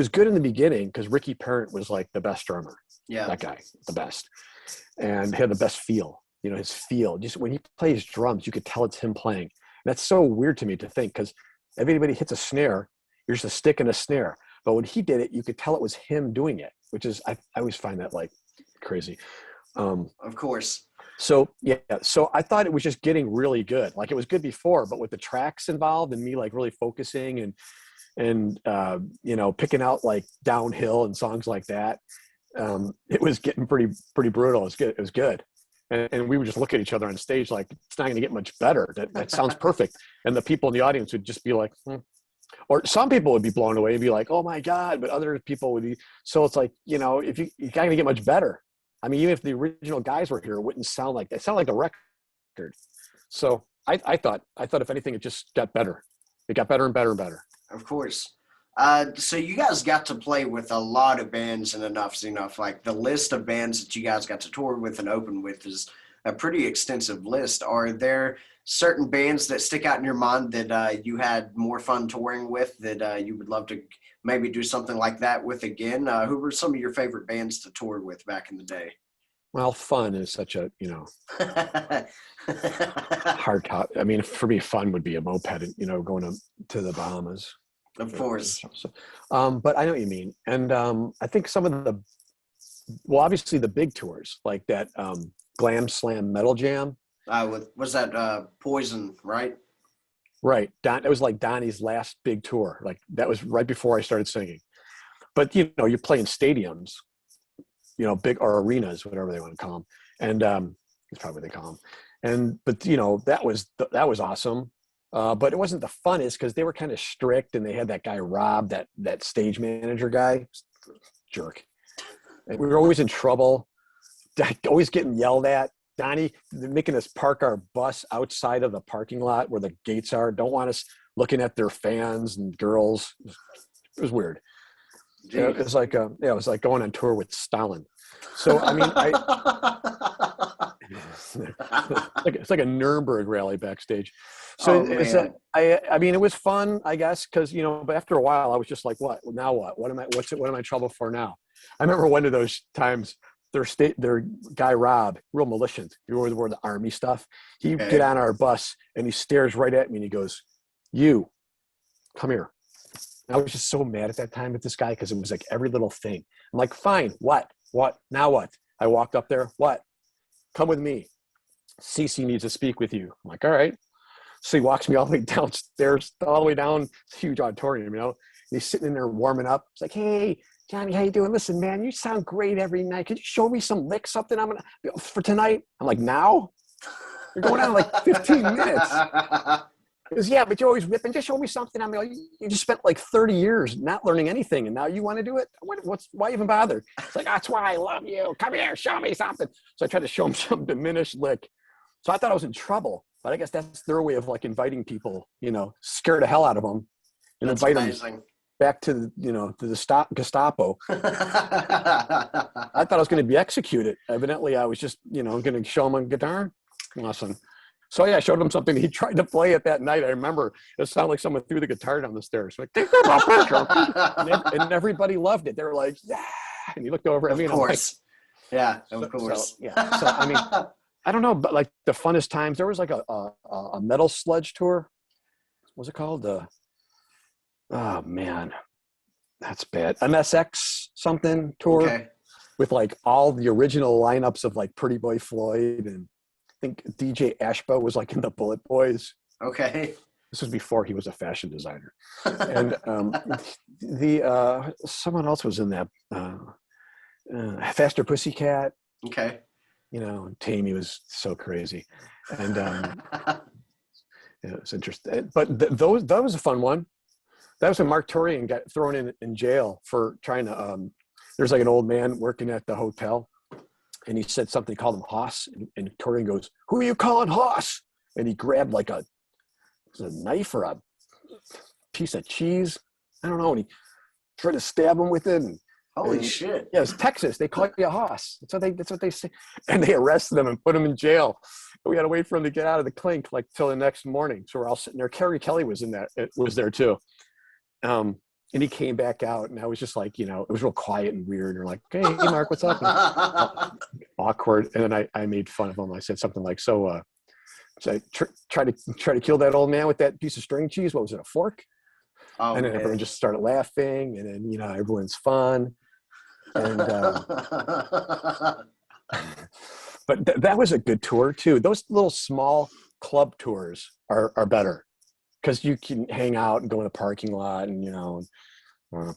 good in the beginning because Ricky Parent was like the best drummer. Yeah. That guy, the best. And had the best feel, you know, his feel. Just when he plays drums, you could tell it's him playing. And that's so weird to me to think, because everybody hits a snare, you're just a stick and a snare. But when he did it, you could tell it was him doing it, which is, I always find that like crazy. Of course. So, yeah, so I thought it was just getting really good. Like it was good before, but with the tracks involved and me like really focusing and you know, picking out like Downhill and songs like that, it was getting pretty brutal. It was good. And we would just look at each other on stage like, it's not going to get much better. That sounds perfect. And the people in the audience would just be like, Or some people would be blown away and be like, oh my God, but other people would be. So it's like, you know, if you not going to get much better. I mean, even if the original guys were here, it wouldn't sound like that. It sounded like a record. So I thought if anything, it just got better. It got better and better and better. Of course. So you guys got to play with a lot of bands in Enuff Z'Nuff. Like the list of bands that you guys got to tour with and open with is a pretty extensive list. Are there certain bands that stick out in your mind that you had more fun touring with that you would love to maybe do something like that with again? Who were some of your favorite bands to tour with back in the day? Well, fun is such a, hard top. I mean, for me, fun would be a moped, going to the Bahamas. Of course. So, but I know what you mean. And I think some of well, obviously the big tours, like that Glam Slam Metal Jam. Was that Poison, right? Right. It was like Donnie's last big tour. Like that was right before I started singing. But, you play in stadiums, big or arenas, whatever they want to call them. And that's probably what they call them. But that was awesome. But it wasn't the funnest because they were kind of strict, and they had that guy Rob, that stage manager guy, jerk. And we were always in trouble, always getting yelled at. Donnie, they're making us park our bus outside of the parking lot where the gates are. Don't want us looking at their fans and girls. It was weird. It was like it was like going on tour with Stalin. So I mean, it's like a Nuremberg rally backstage. So I mean, it was fun, I guess, because but after a while, I was just like, what now? What am I in trouble for now? I remember one of those times. Their guy Rob, real militant. He always wore the army stuff. He get on our bus and he stares right at me and he goes, "You, come here." And I was just so mad at that time at this guy because it was like every little thing. I'm like, fine, what? Now what? I walked up there, what? Come with me. Cece needs to speak with you. I'm like, all right. So he walks me all the way downstairs, all the way down, huge auditorium, And he's sitting in there warming up. It's like, hey, Johnny, how you doing? Listen, man, you sound great every night. Could you show me some licks, something for tonight? I'm like, now? You're going on in like 15 minutes. He goes, yeah, but you're always ripping. Just show me something. I'm like, you just spent like 30 years not learning anything, and now you want to do it? Why even bother? It's like, that's why I love you. Come here, show me something. So I tried to show him some diminished lick. So I thought I was in trouble, but I guess that's their way of like inviting people, scare the hell out of them and that's invite amazing. them back to to the Gestapo. I thought I was going to be executed. Evidently, I was just going to show him a guitar. Awesome. So yeah, I showed him something. He tried to play it that night. I remember it sounded like someone threw the guitar down the stairs. Like, and everybody loved it. They were like, yeah. And he looked over at me. Of course. Like, of course. So I mean, I don't know, but like the funnest times, there was like a metal sludge tour. What was it called? Oh man, that's bad. MSX something tour with like all the original lineups of like Pretty Boy Floyd, and I think DJ Ashba was like in the Bullet Boys. Okay. This was before he was a fashion designer, and someone else was in that. Faster Pussycat. Okay. Tammy was so crazy, and it was interesting. But that was a fun one. That was when Mark Torian got thrown in jail for trying to. There's like an old man working at the hotel, and he said something, called him Hoss, and Torian goes, "Who are you calling Hoss?" And he grabbed like a knife or a piece of cheese, I don't know, and he tried to stab him with it. Holy shit! Yeah, it's Texas. They call you a Hoss. That's what they say. And they arrested him and put him in jail. We had to wait for him to get out of the clink like till the next morning. So we're all sitting there. Carrie Kelly was there too. And he came back out, and I was just like, it was real quiet and weird. And you're like, hey, Mark, what's up? Awkward. And then I made fun of him. I said something like, so I try to kill that old man with that piece of string cheese. What was it, a fork? Oh, and then everyone just started laughing, and then everyone's fun. And but that was a good tour too. Those little small club tours are better because you can hang out and go in the parking lot, and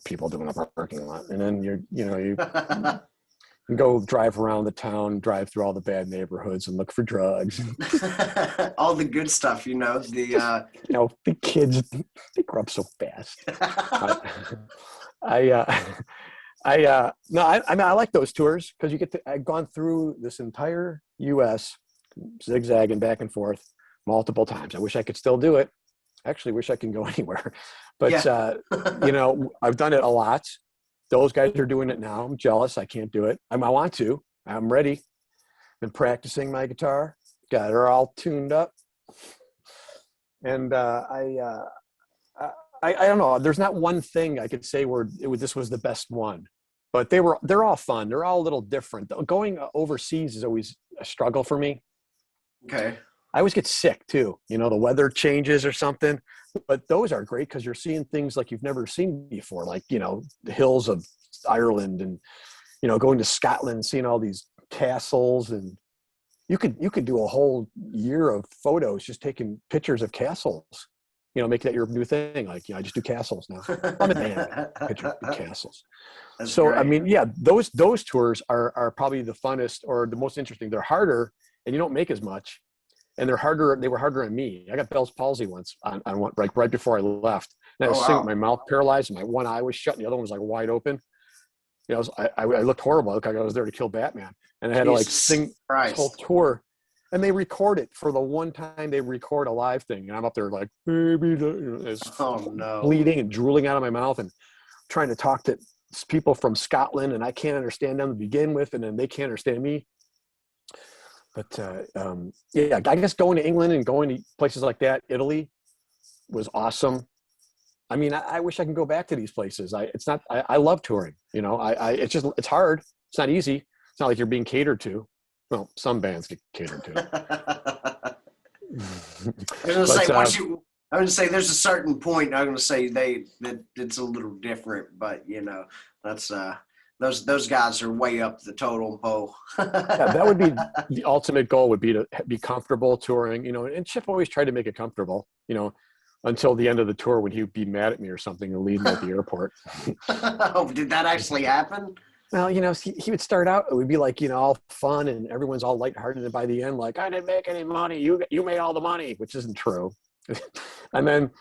people doing a parking lot, and then you go drive around the town, drive through all the bad neighborhoods and look for drugs. All the good stuff, the kids, they grow up so fast. I like those tours because I've gone through this entire U.S. zigzagging back and forth multiple times. I wish I could still do it. Actually, wish I can go anywhere, but I've done it a lot. Those guys are doing it now. I'm jealous. I can't do it. I want to. I'm ready. Been practicing my guitar. Got her all tuned up, and I don't know. There's not one thing I could say where this was the best one. but they're all fun. They're all a little different. Going overseas is always a struggle for me. Okay. I always get sick too. You know, the weather changes or something, but those are great because you're seeing things like you've never seen before, like, you know, the hills of Ireland and, you know, going to Scotland, seeing all these castles, and you could do a whole year of photos just taking pictures of castles, you know, make that your new thing. Like, you know, I just do castles now. I'm a man, pictures of castles. That's So, great. I mean, yeah, those tours are probably the funnest or the most interesting. They're harder and you don't make as much. And they were harder on me. I got Bell's palsy once on one, like right before I left. And I was sitting with my mouth paralyzed and my one eye was shut and the other one was like wide open. You know, I looked horrible. I looked like I was there to kill Batman. And I had to like sing this whole tour. And they record it for the one time they record a live thing. And I'm up there like, baby, bleeding and drooling out of my mouth and trying to talk to people from Scotland. And I can't understand them to begin with. And then they can't understand me. But yeah, I guess going to England and going to places like that, Italy, was awesome. I mean, I wish I could go back to these places. I love touring. You know, it's hard. It's not easy. It's not like you're being catered to. Well, some bands get catered to. I was gonna say there's a certain point. I'm gonna say that it's a little different, but you know, that's those guys are way up the totem pole. Yeah, that would be the ultimate goal, would be to be comfortable touring, you know, and Chip always tried to make it comfortable, you know, until the end of the tour when he would be mad at me or something and leave me at the airport. Oh, did that actually happen? Well, you know, he would start out, it would be like, you know, all fun and everyone's all lighthearted, and by the end, like, I didn't make any money. You made all the money, which isn't true. And then,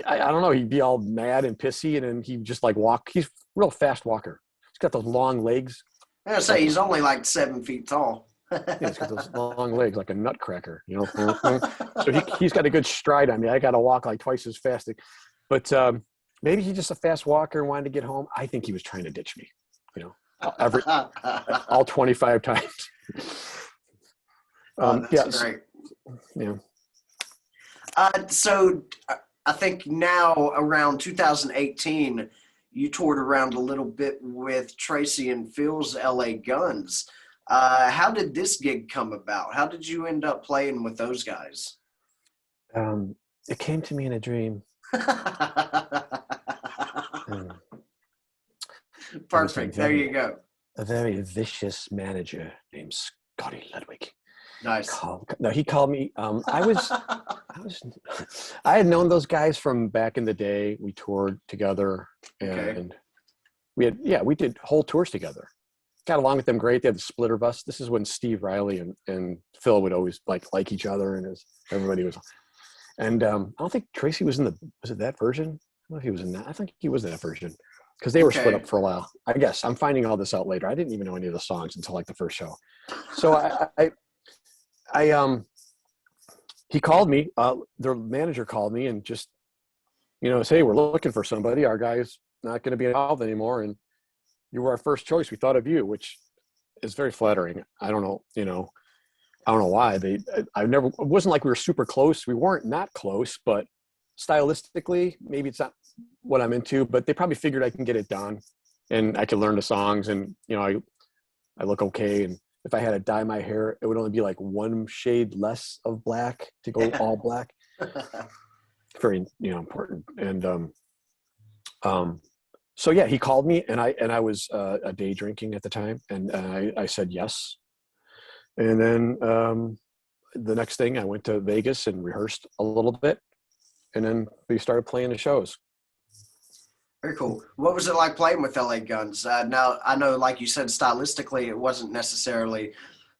I don't know, he'd be all mad and pissy, and then he'd just like walk. He's a real fast walker. He's got those long legs. I was gonna say he's only like 7 feet tall. Yeah, he's got those long legs like a nutcracker, you know. So he's got a good stride on me. I got to walk like twice as fast. But maybe he's just a fast walker and wanted to get home. I think he was trying to ditch me, you know, all 25 times. That's great. Yeah. So I think now around 2018, you toured around a little bit with Tracy and Phil's LA Guns. How did this gig come about? How did you end up playing with those guys? It came to me in a dream. Perfect. There you go. A very vicious manager named Scotty Ludwig. Nice. He called me. I had known those guys from back in the day. We toured together, and we did whole tours together. Got along with them great. They had the splitter bus. This is when Steve Riley and Phil would always like each other, and everybody was. And I don't think Tracy was was it that version? I don't know if he was in that. I think he was in that version because they were split up for a while. I guess I'm finding all this out later. I didn't even know any of the songs until like the first show. So he called me, their manager called me and just, you know, say, hey, we're looking for somebody. Our guy's not going to be involved anymore. And you were our first choice. We thought of you, which is very flattering. I don't know, you know, I don't know why it wasn't like we were super close. We weren't not close, but stylistically, maybe it's not what I'm into, but they probably figured I can get it done and I could learn the songs, and, you know, I look okay. And if I had to dye my hair, it would only be like one shade less of black to go all black. Very, you know, important. And so yeah, he called me, and I was a day drinking at the time, and I said yes. And then the next thing, I went to Vegas and rehearsed a little bit, and then we started playing the shows. Very cool. What was it like playing with LA Guns? Now, I know, like you said, stylistically, it wasn't necessarily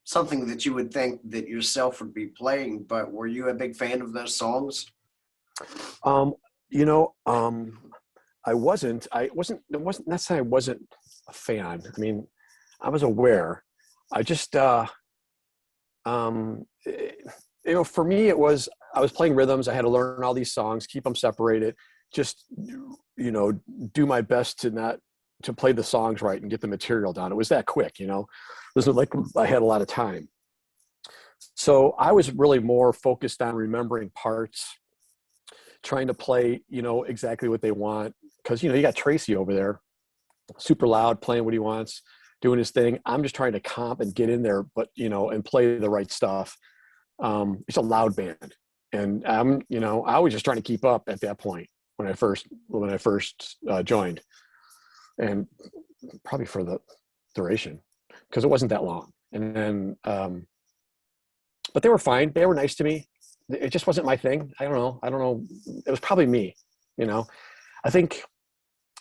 something that you would think that yourself would be playing, but were you a big fan of those songs? You know, I wasn't necessarily, I wasn't a fan. I mean, I was aware. I just, you know, for me, I was playing rhythms. I had to learn all these songs, keep them separated, just, you know, do my best to play the songs right and get the material down. It was that quick, you know, it wasn't like I had a lot of time. So I was really more focused on remembering parts, trying to play, you know, exactly what they want. Cause, you know, you got Tracy over there super loud, playing what he wants, doing his thing. I'm just trying to comp and get in there, but and play the right stuff. It's a loud band, and I was just trying to keep up at that point when I first joined, and probably for the duration, because it wasn't that long. And then, but they were fine. They were nice to me. It just wasn't my thing. I don't know. It was probably me. I think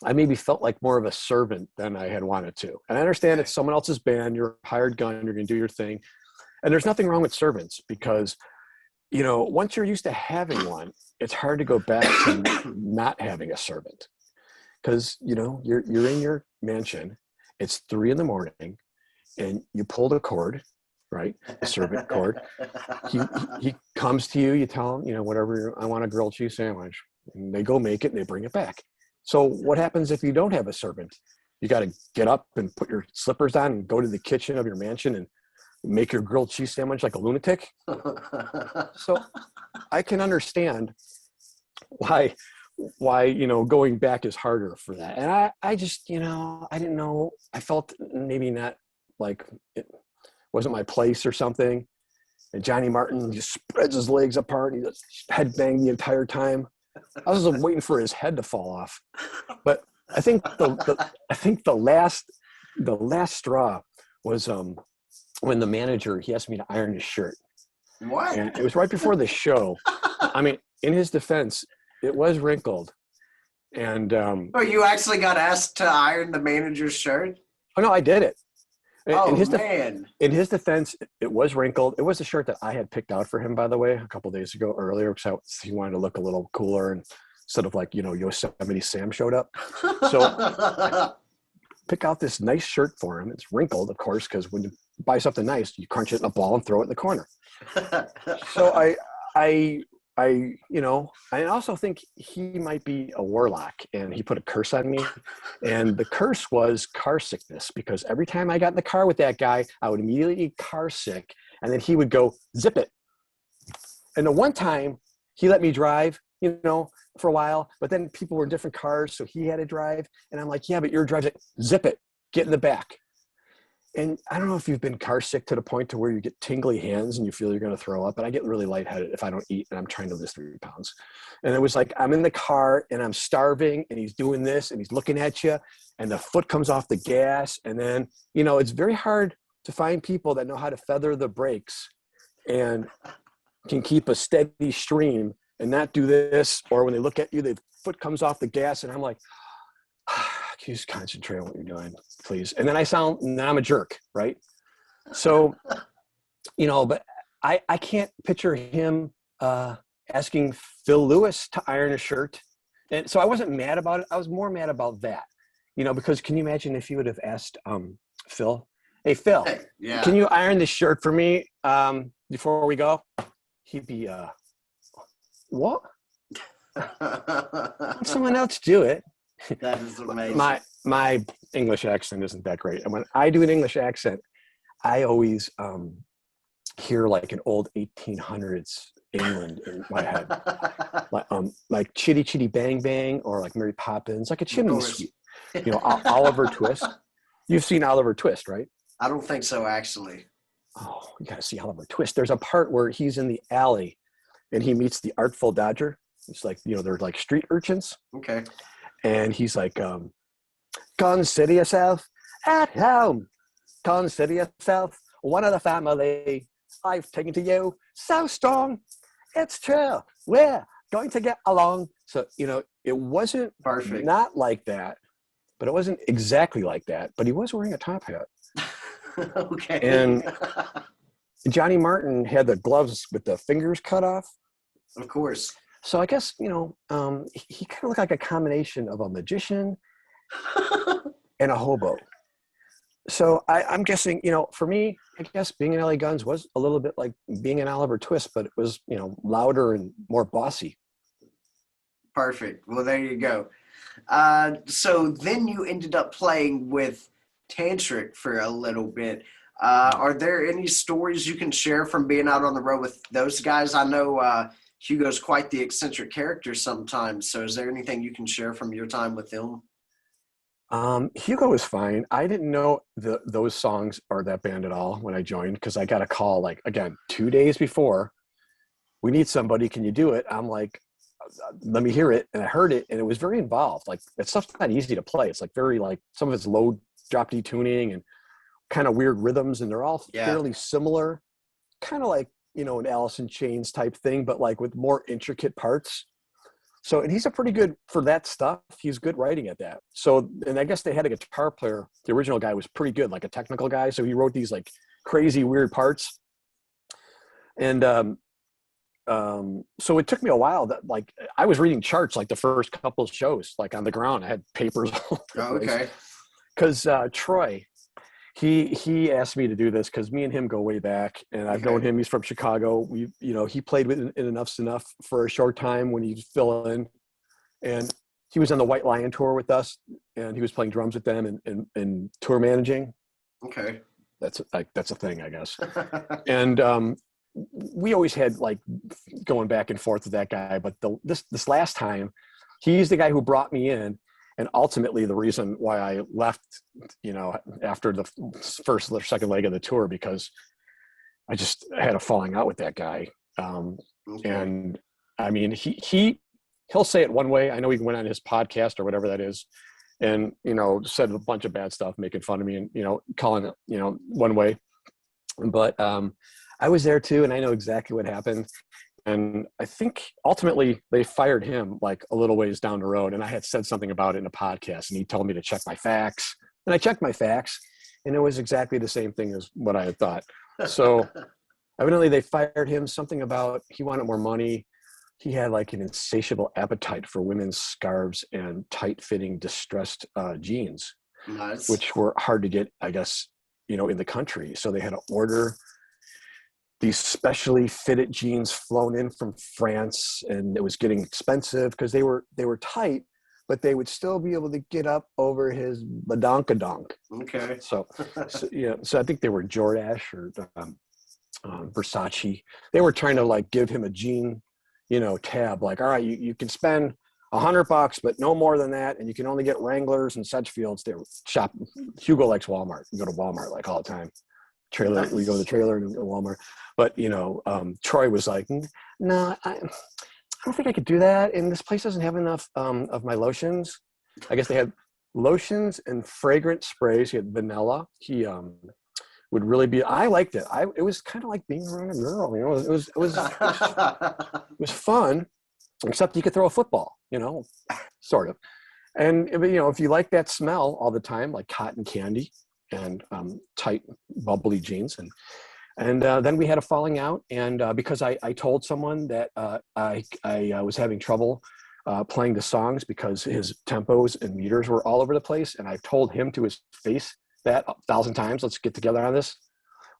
I maybe felt like more of a servant than I had wanted to. And I understand it's someone else's band. You're a hired gun. You're going to do your thing. And there's nothing wrong with servants, because, once you're used to having one, it's hard to go back to not having a servant. Because, you're in your mansion. It's 3 a.m. and you pull the cord, right? The servant cord. He comes to you. You tell him, whatever, I want a grilled cheese sandwich. And they go make it and they bring it back. So what happens if you don't have a servant? You got to get up and put your slippers on and go to the kitchen of your mansion and make your grilled cheese sandwich like a lunatic. So I can understand why going back is harder for that. And I just, I didn't know, I felt maybe not like it wasn't my place or something. And Johnny Martin just spreads his legs apart and he just headbang the entire time. I was just waiting for his head to fall off. But I think the last straw was when the manager, he asked me to iron his shirt. What? And it was right before the show. I mean, in his defense, it was wrinkled. And you actually got asked to iron the manager's shirt? Oh no, I did it. Man. In his defense, it was wrinkled. It was a shirt that I had picked out for him, by the way, a couple of days ago earlier, because he wanted to look a little cooler, and instead of like, Yosemite Sam showed up. So pick out this nice shirt for him. It's wrinkled, of course, because when you buy something nice, you crunch it in a ball and throw it in the corner. So I also think he might be a warlock, and he put a curse on me. And the curse was car sickness, because every time I got in the car with that guy, I would immediately get car sick, and then he would go, zip it. And the one time he let me drive, for a while, but then people were in different cars, so he had to drive. And I'm like, yeah, but your drive's like, zip it, get in the back. And I don't know if you've been car sick to the point to where you get tingly hands and you feel you're going to throw up, but I get really lightheaded if I don't eat and I'm trying to lose 3 pounds. And it was like, I'm in the car and I'm starving and he's doing this and he's looking at you and the foot comes off the gas. And then, it's very hard to find people that know how to feather the brakes and can keep a steady stream and not do this. Or when they look at you, the foot comes off the gas and I'm like, can you just concentrate on what you're doing, please? And then I'm a jerk, right? So, but I can't picture him asking Phil Lewis to iron a shirt. And so I wasn't mad about it. I was more mad about that, because can you imagine if you would have asked Phil, hey, Phil, can you iron this shirt for me before we go? He'd be, what? Let someone else do it. That is amazing. My English accent isn't that great. And when I do an English accent, I always hear like an old 1800s England in my head. Like Chitty Chitty Bang Bang, or like Mary Poppins, like a chimney sweep. Oliver Twist. You've seen Oliver Twist, right? I don't think so, actually. Oh, you got to see Oliver Twist. There's a part where he's in the alley and he meets the Artful Dodger. It's like, they're like street urchins. Okay. And he's like, consider yourself at home. Consider yourself one of the family. I've taken to you so strong. It's true. We're going to get along. So, it wasn't perfect, not like that, but it wasn't exactly like that. But he was wearing a top hat. Okay. And Johnny Martin had the gloves with the fingers cut off. Of course. So I guess, he kind of looked like a combination of a magician and a hobo. So I'm guessing, for me, I guess being in LA Guns was a little bit like being in Oliver Twist, but it was, louder and more bossy. Perfect. Well, there you go. So then you ended up playing with Tantric for a little bit. Are there any stories you can share from being out on the road with those guys? I know Hugo's quite the eccentric character sometimes. So is there anything you can share from your time with him? Hugo was fine. I didn't know those songs or that band at all when I joined, because I got a call like, again, 2 days before. We need somebody. Can you do it? I'm like, let me hear it. And I heard it, and it was very involved. Like, that stuff's not easy to play. It's like very, like, some of it's low drop D tuning and kind of weird rhythms, and they're all fairly similar, kind of like, an Alice in Chains type thing, but like with more intricate parts. So, and he's a pretty good for that stuff. He's good writing at that. So, and I guess they had a guitar player. The original guy was pretty good, like a technical guy. So he wrote these like crazy weird parts. And so it took me a while that, like, I was reading charts like the first couple of shows, like on the ground. I had papers. Okay. Because Troy, he asked me to do this because me and him go way back, and I've known him. He's from Chicago. He played with in Enuff Z'Nuff for a short time when he'd fill in, and he was on the White Lion tour with us, and he was playing drums with them and tour managing. Okay, that's a thing, I guess. And we always had like going back and forth with that guy, but this last time, he's the guy who brought me in. And ultimately, the reason why I left, after the first or second leg of the tour, because I just had a falling out with that guy. And I mean, he'll say it one way. I know he went on his podcast or whatever that is, and said a bunch of bad stuff, making fun of me, and calling it one way. But I was there too, and I know exactly what happened. And I think ultimately they fired him like a little ways down the road. And I had said something about it in a podcast, and he told me to check my facts. And I checked my facts, and it was exactly the same thing as what I had thought. So evidently they fired him, something about he wanted more money. He had like an insatiable appetite for women's scarves and tight-fitting distressed jeans, nice. Which were hard to get, I guess, in the country. So they had to order these specially fitted jeans flown in from France, and it was getting expensive because they were tight, but they would still be able to get up over his badonkadonk. Okay. So I think they were Jordache or Versace. They were trying to like give him a jean, tab. Like, all right, you can spend $100, but no more than that, and you can only get Wranglers and Sedgefields. They shop. Hugo likes Walmart. You go to Walmart like all the time. Trailer. Nice. We go to the trailer and Walmart. But Troy was like, no, I don't think I could do that. And this place doesn't have enough of my lotions. I guess they had lotions and fragrant sprays. He had vanilla. He would really be. I liked it. It was kind of like being around a girl. It was fun, except you could throw a football. Sort of. And if you like that smell all the time, like cotton candy and tight, bubbly jeans, and then we had a falling out, and because I told someone that I was having trouble playing the songs because his tempos and meters were all over the place, and I told him to his face that 1,000 times, let's get together on this.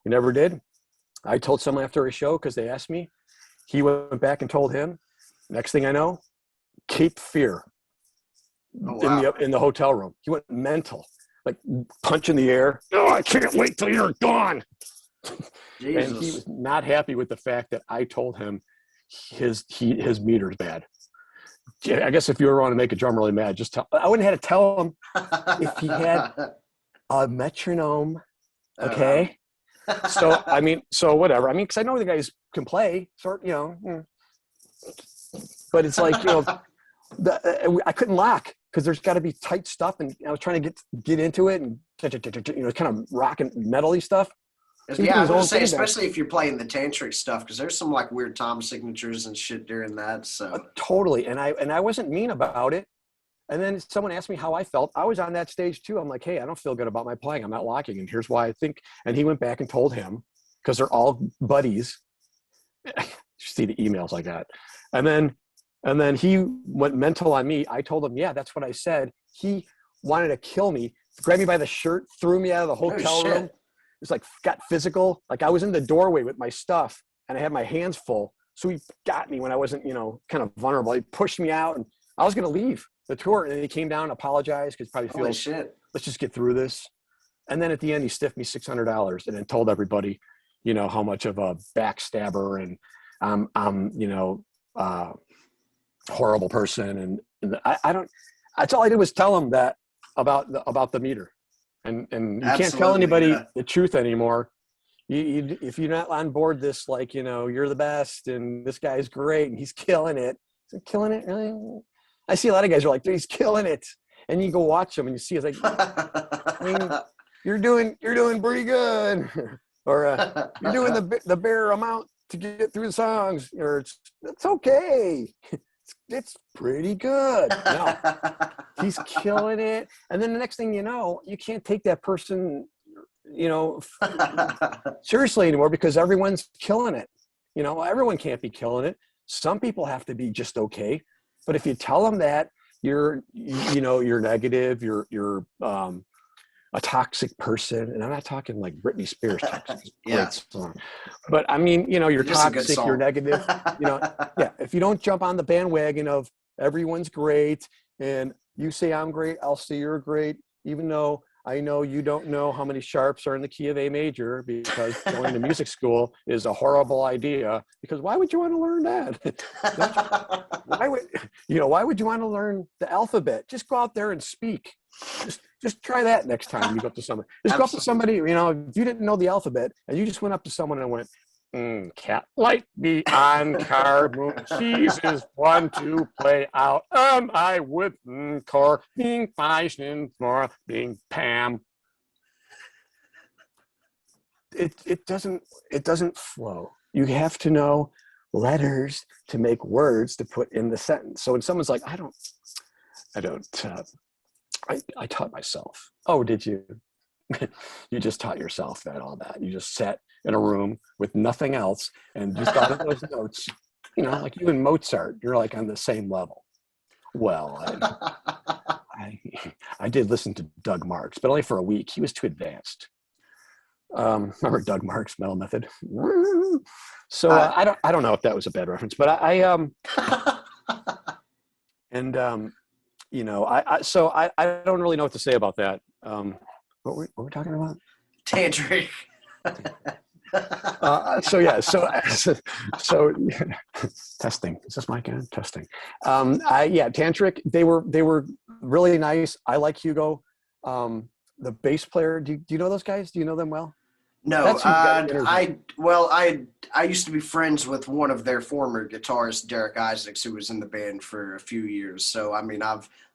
We never did. I told someone after a show because they asked me. He went back and told him. Next thing I know, Cape Fear in the hotel room. He went mental, like punch in the air. Oh, I can't wait till you're gone. Jesus. And he was not happy with the fact that I told him his meter's bad. I guess if you ever want to make a drummer really mad, I wouldn't have to tell him if he had a metronome. Okay. So whatever. Because I know the guys can play, but it's like, I couldn't lock because there's got to be tight stuff, and I was trying to get into it and kind of rock and metal-y stuff. Yeah, I was going to say, especially if you're playing the tantric stuff, because there's some like weird tom signatures and shit during that. So totally, and I wasn't mean about it. And then someone asked me how I felt. I was on that stage too. I'm like, hey, I don't feel good about my playing. I'm not locking, and here's why I think. And he went back and told him, because they're all buddies. See the emails I got, and then he went mental on me. I told him, yeah, that's what I said. He wanted to kill me, grabbed me by the shirt, threw me out of the hotel room. It's like got physical. Like I was in the doorway with my stuff and I had my hands full. So he got me when I wasn't, kind of vulnerable. He pushed me out and I was going to leave the tour. And then he came down, apologized because probably feels, let's just get through this. And then at the end, he stiffed me $600 and then told everybody, how much of a backstabber and horrible person. And I don't, that's all I did was tell him that about the meter, and you Absolutely, can't tell anybody yeah. the truth anymore. If you're not on board this, like, you're the best and this guy's great and he's killing it. Is he killing it? Really? I see a lot of guys are like, he's killing it, and you go watch him and you see, it's like, I mean, you're doing pretty good, or you're doing the bare amount to get through the songs, or it's okay. It's pretty good. No, he's killing it. And then the next thing you know, you can't take that person, seriously anymore, because everyone's killing it. Everyone can't be killing it. Some people have to be just okay. But if you tell them that you're negative, you're a toxic person, and I'm not talking like Britney Spears toxic, Yeah. great song, but I mean, you're toxic, you're negative, yeah. If you don't jump on the bandwagon of everyone's great, and you say I'm great, I'll say you're great, even though I know you don't know how many sharps are in the key of A major, because going to music school is a horrible idea. Because why would you want to learn that? Why would you want to learn the alphabet? Just go out there and speak. Just try that next time you go up to somebody. Just go up to somebody, if you didn't know the alphabet and you just went up to someone and went, cat light be on car moon cheese is one to play out. I with core being fashion for being Pam. It doesn't flow. You have to know letters to make words to put in the sentence. So when someone's like, I taught myself. Oh, did you? You just taught yourself all that. You just sat in a room with nothing else and you thought of those notes. Like you and Mozart, you're like on the same level. Well, I did listen to Doug Marks, but only for a week. He was too advanced. Remember Doug Marks' Metal Method? So I don't know if that was a bad reference, but I don't really know what to say about that. What were we talking about? Tantric. So testing. Is this mic on? Testing. Tantric. They were really nice. I like Hugo. The bass player. Do you know those guys? Do you know them well? No, I used to be friends with one of their former guitarists, Derek Isaacs, who was in the band for a few years. So I mean,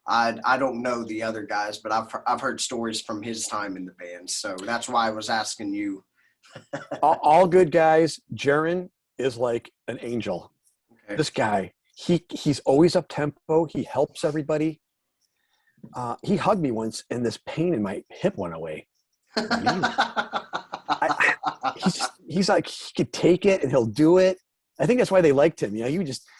I don't know the other guys, but I've heard stories from his time in the band. So that's why I was asking you. all good guys. Jaron is like an angel. Okay. This guy, he's always up tempo. He helps everybody. He hugged me once, and this pain in my hip went away. He's like, he could take it and he'll do it. I think that's why they liked him.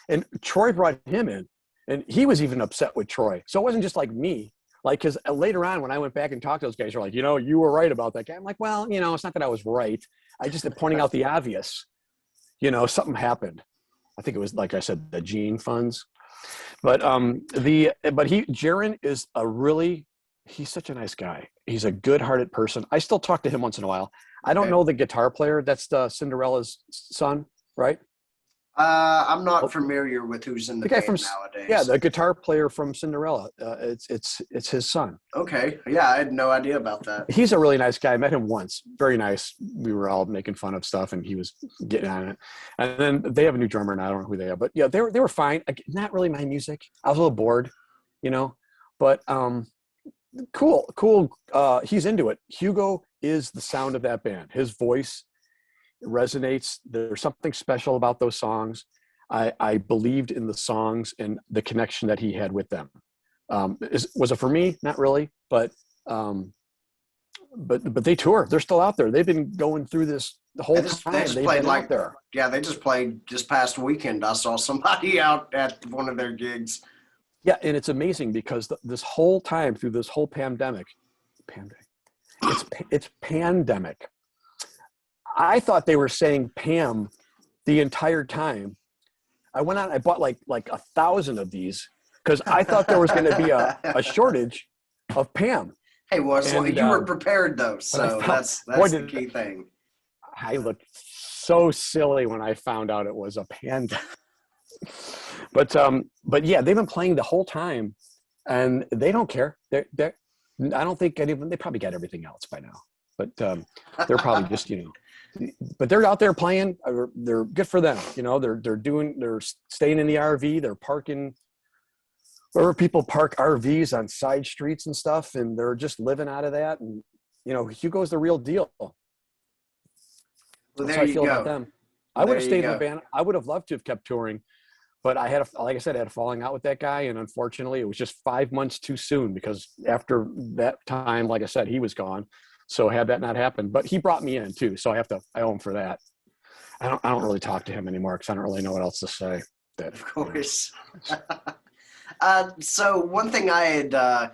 And Troy brought him in, and he was even upset with Troy. So it wasn't just like me. Like, because later on when I went back and talked to those guys, they're like, you were right about that guy. I'm like, well, it's not that I was right. I just pointing out the obvious. Something happened. I think it was, like I said, the gene funds. But Jaron is he's such a nice guy. He's a good-hearted person. I still talk to him once in a while. I don't know the guitar player. That's the Cinderella's son, right? I'm not familiar with who's in the band nowadays. Yeah, the guitar player from Cinderella. It's his son. Okay. Yeah, I had no idea about that. He's a really nice guy. I met him once. Very nice. We were all making fun of stuff, and he was getting on it. And then they have a new drummer, and I don't know who they are. But yeah, they were fine. Not really my music. I was a little bored, But cool. He's into it. Hugo is the sound of that band. His voice resonates. There's something special about those songs. I believed in the songs and the connection that he had with them. Was it for me? Not really, but they tour. They're still out there. They've been going through this the whole time. They just played out there. Yeah, they just played this past weekend. I saw somebody out at one of their gigs. Yeah, and it's amazing because this whole time through this whole pandemic, it's pandemic. I thought they were saying Pam the entire time. I went out, I bought like 1,000 of these because I thought there was going to be a shortage of Pam. Hey, you were prepared though, so that's the key thing. I looked so silly when I found out it was a pandemic. But yeah, they've been playing the whole time, and they don't care. I don't think anyone, they probably got everything else by now, but they're probably just, but they're out there playing. They're good for them. They're staying in the RV. They're parking wherever people park RVs on side streets and stuff. And they're just living out of that. And, Hugo's the real deal. Well, That's how I feel about them. I would have stayed in the band. I would have loved to have kept touring, but I had I had a falling out with that guy. And unfortunately it was just 5 months too soon, because after that time, like I said, he was gone. So had that not happened, but he brought me in too. So I owe him for that. I don't really talk to him anymore, because I don't really know what else to say. Of course. So one thing I had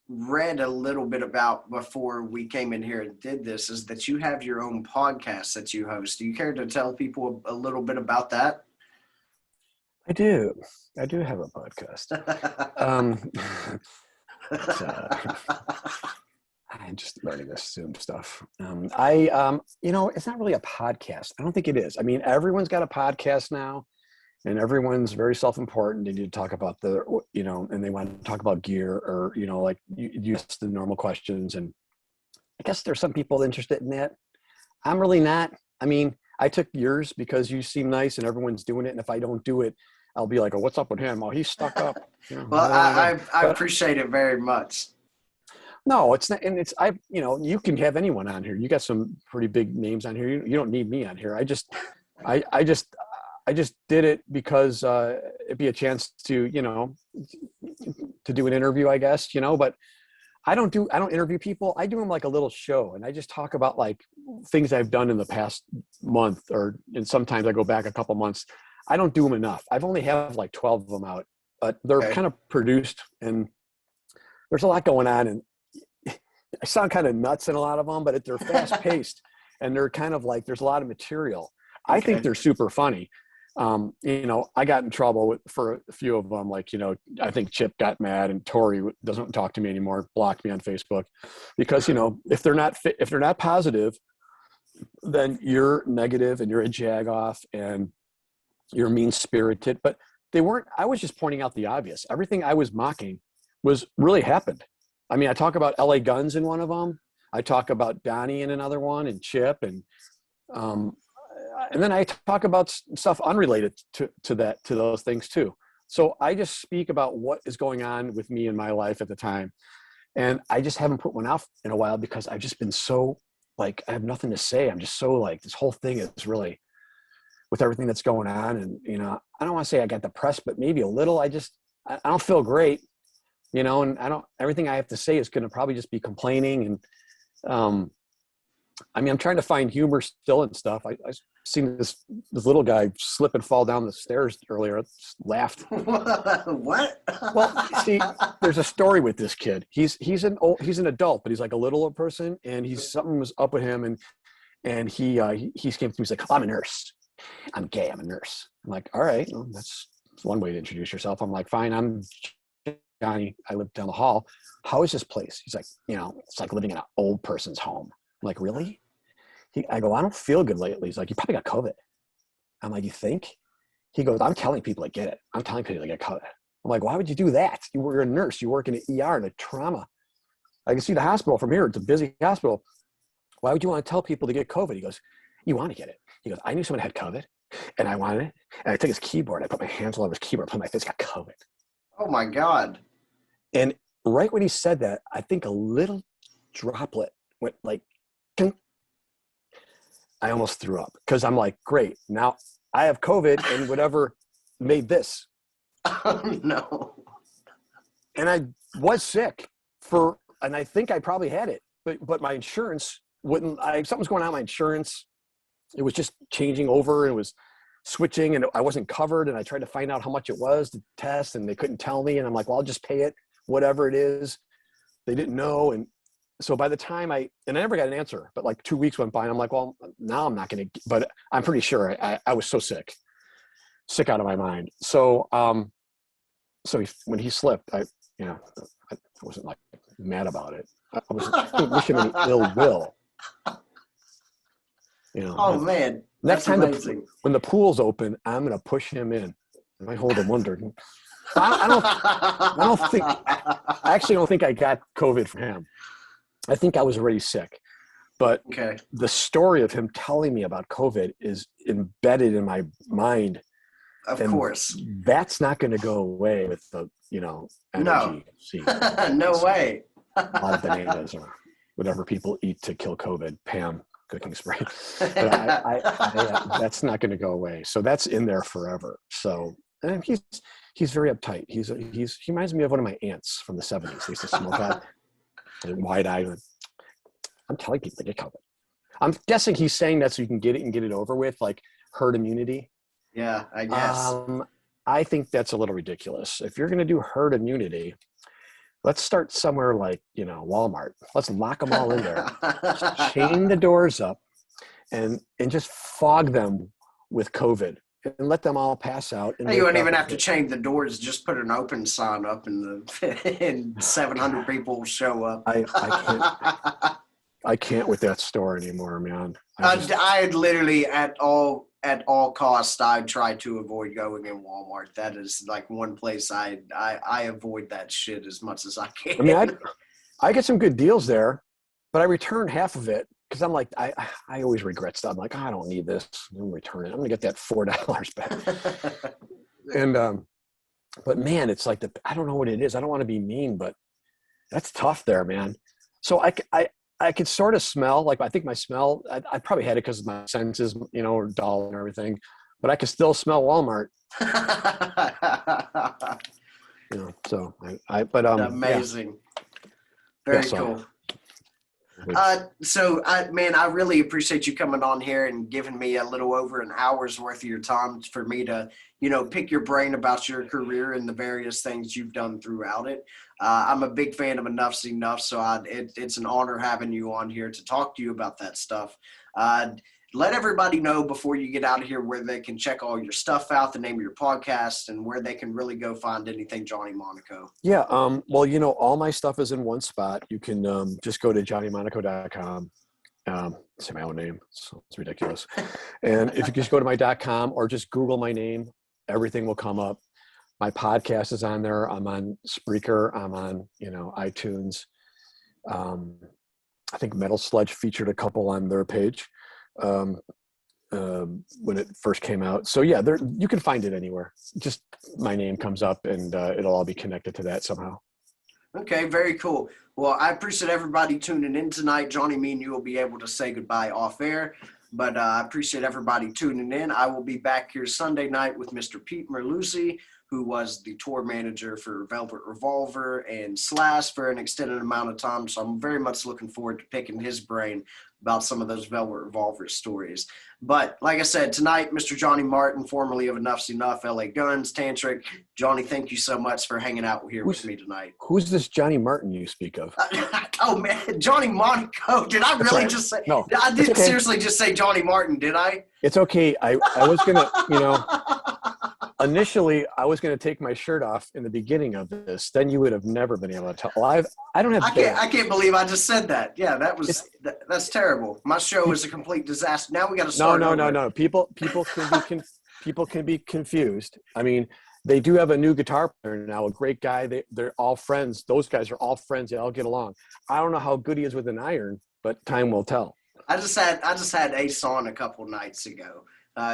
read a little bit about before we came in here and did this is that you have your own podcast that you host. Do you care to tell people a little bit about that? I do have a podcast. I'm just learning this Zoom stuff. It's not really a podcast. I don't think it is. I mean, everyone's got a podcast now, and everyone's very self-important. They need to talk about and they want to talk about gear, or, like you ask the normal questions. And I guess there's some people interested in that. I'm really not. I mean, I took yours because you seem nice and everyone's doing it. And if I don't do it, I'll be like, oh, what's up with him? Oh, he's stuck up. Well, I appreciate it very much. No, it's not. And you can have anyone on here. You got some pretty big names on here. You don't need me on here. I just did it because it'd be a chance to do an interview, I guess, but I don't interview people. I do them like a little show, and I just talk about like things I've done in the past month, and sometimes I go back a couple months. I don't do them enough. I've only have like 12 of them out, but they're kind of produced, and there's a lot going on, and I sound kind of nuts in a lot of them, but they're fast paced and they're kind of like, there's a lot of material. I think they're super funny. I got in trouble for a few of them. Like, I think Chip got mad, and Tori doesn't talk to me anymore, blocked me on Facebook, because, if they're not positive, then you're negative and you're a jagoff and you're mean spirited. But they weren't. I was just pointing out the obvious. Everything I was mocking was really happened. I mean, I talk about LA Guns in one of them. I talk about Donnie in another one, and Chip, and then I talk about stuff unrelated to those things too. So I just speak about what is going on with me in my life at the time. And I just haven't put one out in a while, because I've just been so like, I have nothing to say. I'm just so like, this whole thing is really, with everything that's going on. And, I don't want to say I got depressed, but maybe a little. I don't feel great, and everything I have to say is going to probably just be complaining. And, I'm trying to find humor still and stuff. I seen this little guy slip and fall down the stairs earlier. I just laughed. What? Well, see, there's a story with this kid. He's an adult, but he's like a littler person, and something was up with him, and he came to me. He's like, I'm a nurse. I'm gay. I'm a nurse. I'm like, all right, well, that's one way to introduce yourself. I'm like, fine. I'm Johnny. I live down the hall. How is this place? He's like, it's like living in an old person's home. I'm like, really? I go, I don't feel good lately. He's like, you probably got COVID. I'm like, you think? He goes, I'm telling people to get it. I'm telling people to get COVID. I'm like, why would you do that? You're a nurse. You work in an ER and a trauma. I can see the hospital from here. It's a busy hospital. Why would you want to tell people to get COVID? He goes, you want to get it. He goes, I knew someone had COVID and I wanted it. And I took his keyboard. I put my hands all over his keyboard. I put my face, got COVID. Oh my God. And right when he said that, I think a little droplet went like, I almost threw up, because I'm like, great, now I have COVID and whatever made this. Oh no. And I was sick and I think I probably had it, but my insurance wouldn't. Something was going on with my insurance. It was just changing over, and it was switching, and I wasn't covered. And I tried to find out how much it was to test, and they couldn't tell me. And I'm like, well, I'll just pay it, whatever it is. They didn't know. And so by the time I never got an answer, but like 2 weeks went by, and I'm like, well, now I'm not going to, but I'm pretty sure I was so sick out of my mind. So, when he slipped, I wasn't like mad about it. I was wishing him any ill will. Oh man. Next time when the pool's open, I'm going to push him in. I might hold him under. I actually don't think I got COVID from him. I think I was already sick. But okay. The story of him telling me about COVID is embedded in my mind. Of course. That's not going to go away with the, energy. No, no way. A lot of bananas or whatever people eat to kill COVID, Pam cooking spray. But that's not going to go away. So that's in there forever. So, and he's very uptight. He reminds me of one of my aunts from the 70s. They used to smoke out and wide-eyed. I'm telling people to get COVID. I'm guessing he's saying that so you can get it and get it over with, like herd immunity. Yeah, I guess. I think that's a little ridiculous. If you're going to do herd immunity, let's start somewhere like, Walmart. Let's lock them all in there. Chain the doors up and just fog them with COVID and let them all pass out. And you wouldn't even have to chain the doors. Just put an open sign up and 700 people will show up. I can't with that store anymore, man. I'd literally at all costs, I'd try to avoid going in Walmart. That is like one place I avoid that shit as much as I can. I mean, I get some good deals there, but I return half of it because I'm like, I always regret stuff. I'm like, I don't need this. I'm gonna return it. I'm gonna get that $4 back. And but man, it's like I don't know what it is. I don't want to be mean, but that's tough there, man. So I could sort of smell, like I think my smell, I probably had it because of my senses, are dull and everything, but I could still smell Walmart. So amazing. Very cool. Man, I really appreciate you coming on here and giving me a little over an hour's worth of your time for me to, pick your brain about your career and the various things you've done throughout it. I'm a big fan of Enuff Z'Nuff, so it's an honor having you on here to talk to you about that stuff. Let everybody know before you get out of here where they can check all your stuff out, the name of your podcast, and where they can really go find anything Johnny Monaco. Yeah, well, all my stuff is in one spot. You can just go to johnnymonaco.com. Say my own name, so it's ridiculous. And if you just go to my .com or just Google my name, everything will come up. My podcast is on there. I'm on Spreaker. I'm on, iTunes. I think Metal Sludge featured a couple on their page when it first came out. So yeah, you can find it anywhere. Just my name comes up and it'll all be connected to that somehow. Okay, very cool. Well, I appreciate everybody tuning in tonight. Johnny, me and you will be able to say goodbye off air, but I appreciate everybody tuning in. I will be back here Sunday night with Mr. Pete Merluzzi, who was the tour manager for Velvet Revolver and Slash for an extended amount of time. So I'm very much looking forward to picking his brain about some of those Velvet Revolver stories. But like I said, tonight, Mr. Johnny Martin, formerly of Enuff Z'Nuff, LA Guns, Tantric. Johnny, thank you so much for hanging out here with me tonight. Who's this Johnny Martin you speak of? Oh, man, Johnny Monaco. Did I really just say? No. I didn't seriously just say Johnny Martin, did I? It's okay. I was going to, initially, I was going to take my shirt off in the beginning of this. Then you would have never been able to tell. I don't have. I can't believe I just said that. Yeah, that's terrible. My show is a complete disaster. Now we got to start. No. People can be confused. I mean, they do have a new guitar player now, a great guy. They're all friends. Those guys are all friends. They all get along. I don't know how good he is with an iron, but time will tell. I just had Ace on a couple nights ago.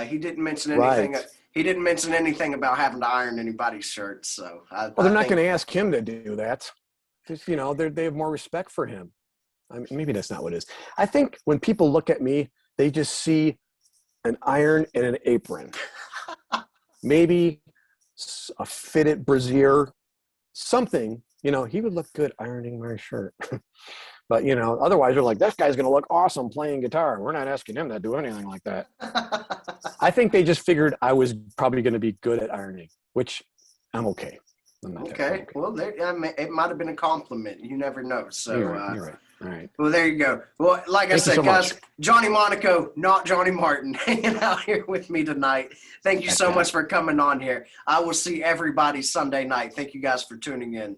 He didn't mention anything. Right. He didn't mention anything about having to iron anybody's shirts. So they're not going to ask him to do that. Just, they have more respect for him. I mean, maybe that's not what it is. I think when people look at me, they just see an iron and an apron. Maybe a fitted brassiere, something. He would look good ironing my shirt. But, otherwise you're like, this guy's going to look awesome playing guitar. We're not asking him to do anything like that. I think they just figured I was probably going to be good at ironing, which I'm okay. Okay. Well, it might have been a compliment. You never know. So, you're right. All right. Well, there you go. Well, like I said, guys, Johnny Monaco, not Johnny Martin, hanging out here with me tonight. Thank you so much for coming on here. I will see everybody Sunday night. Thank you guys for tuning in.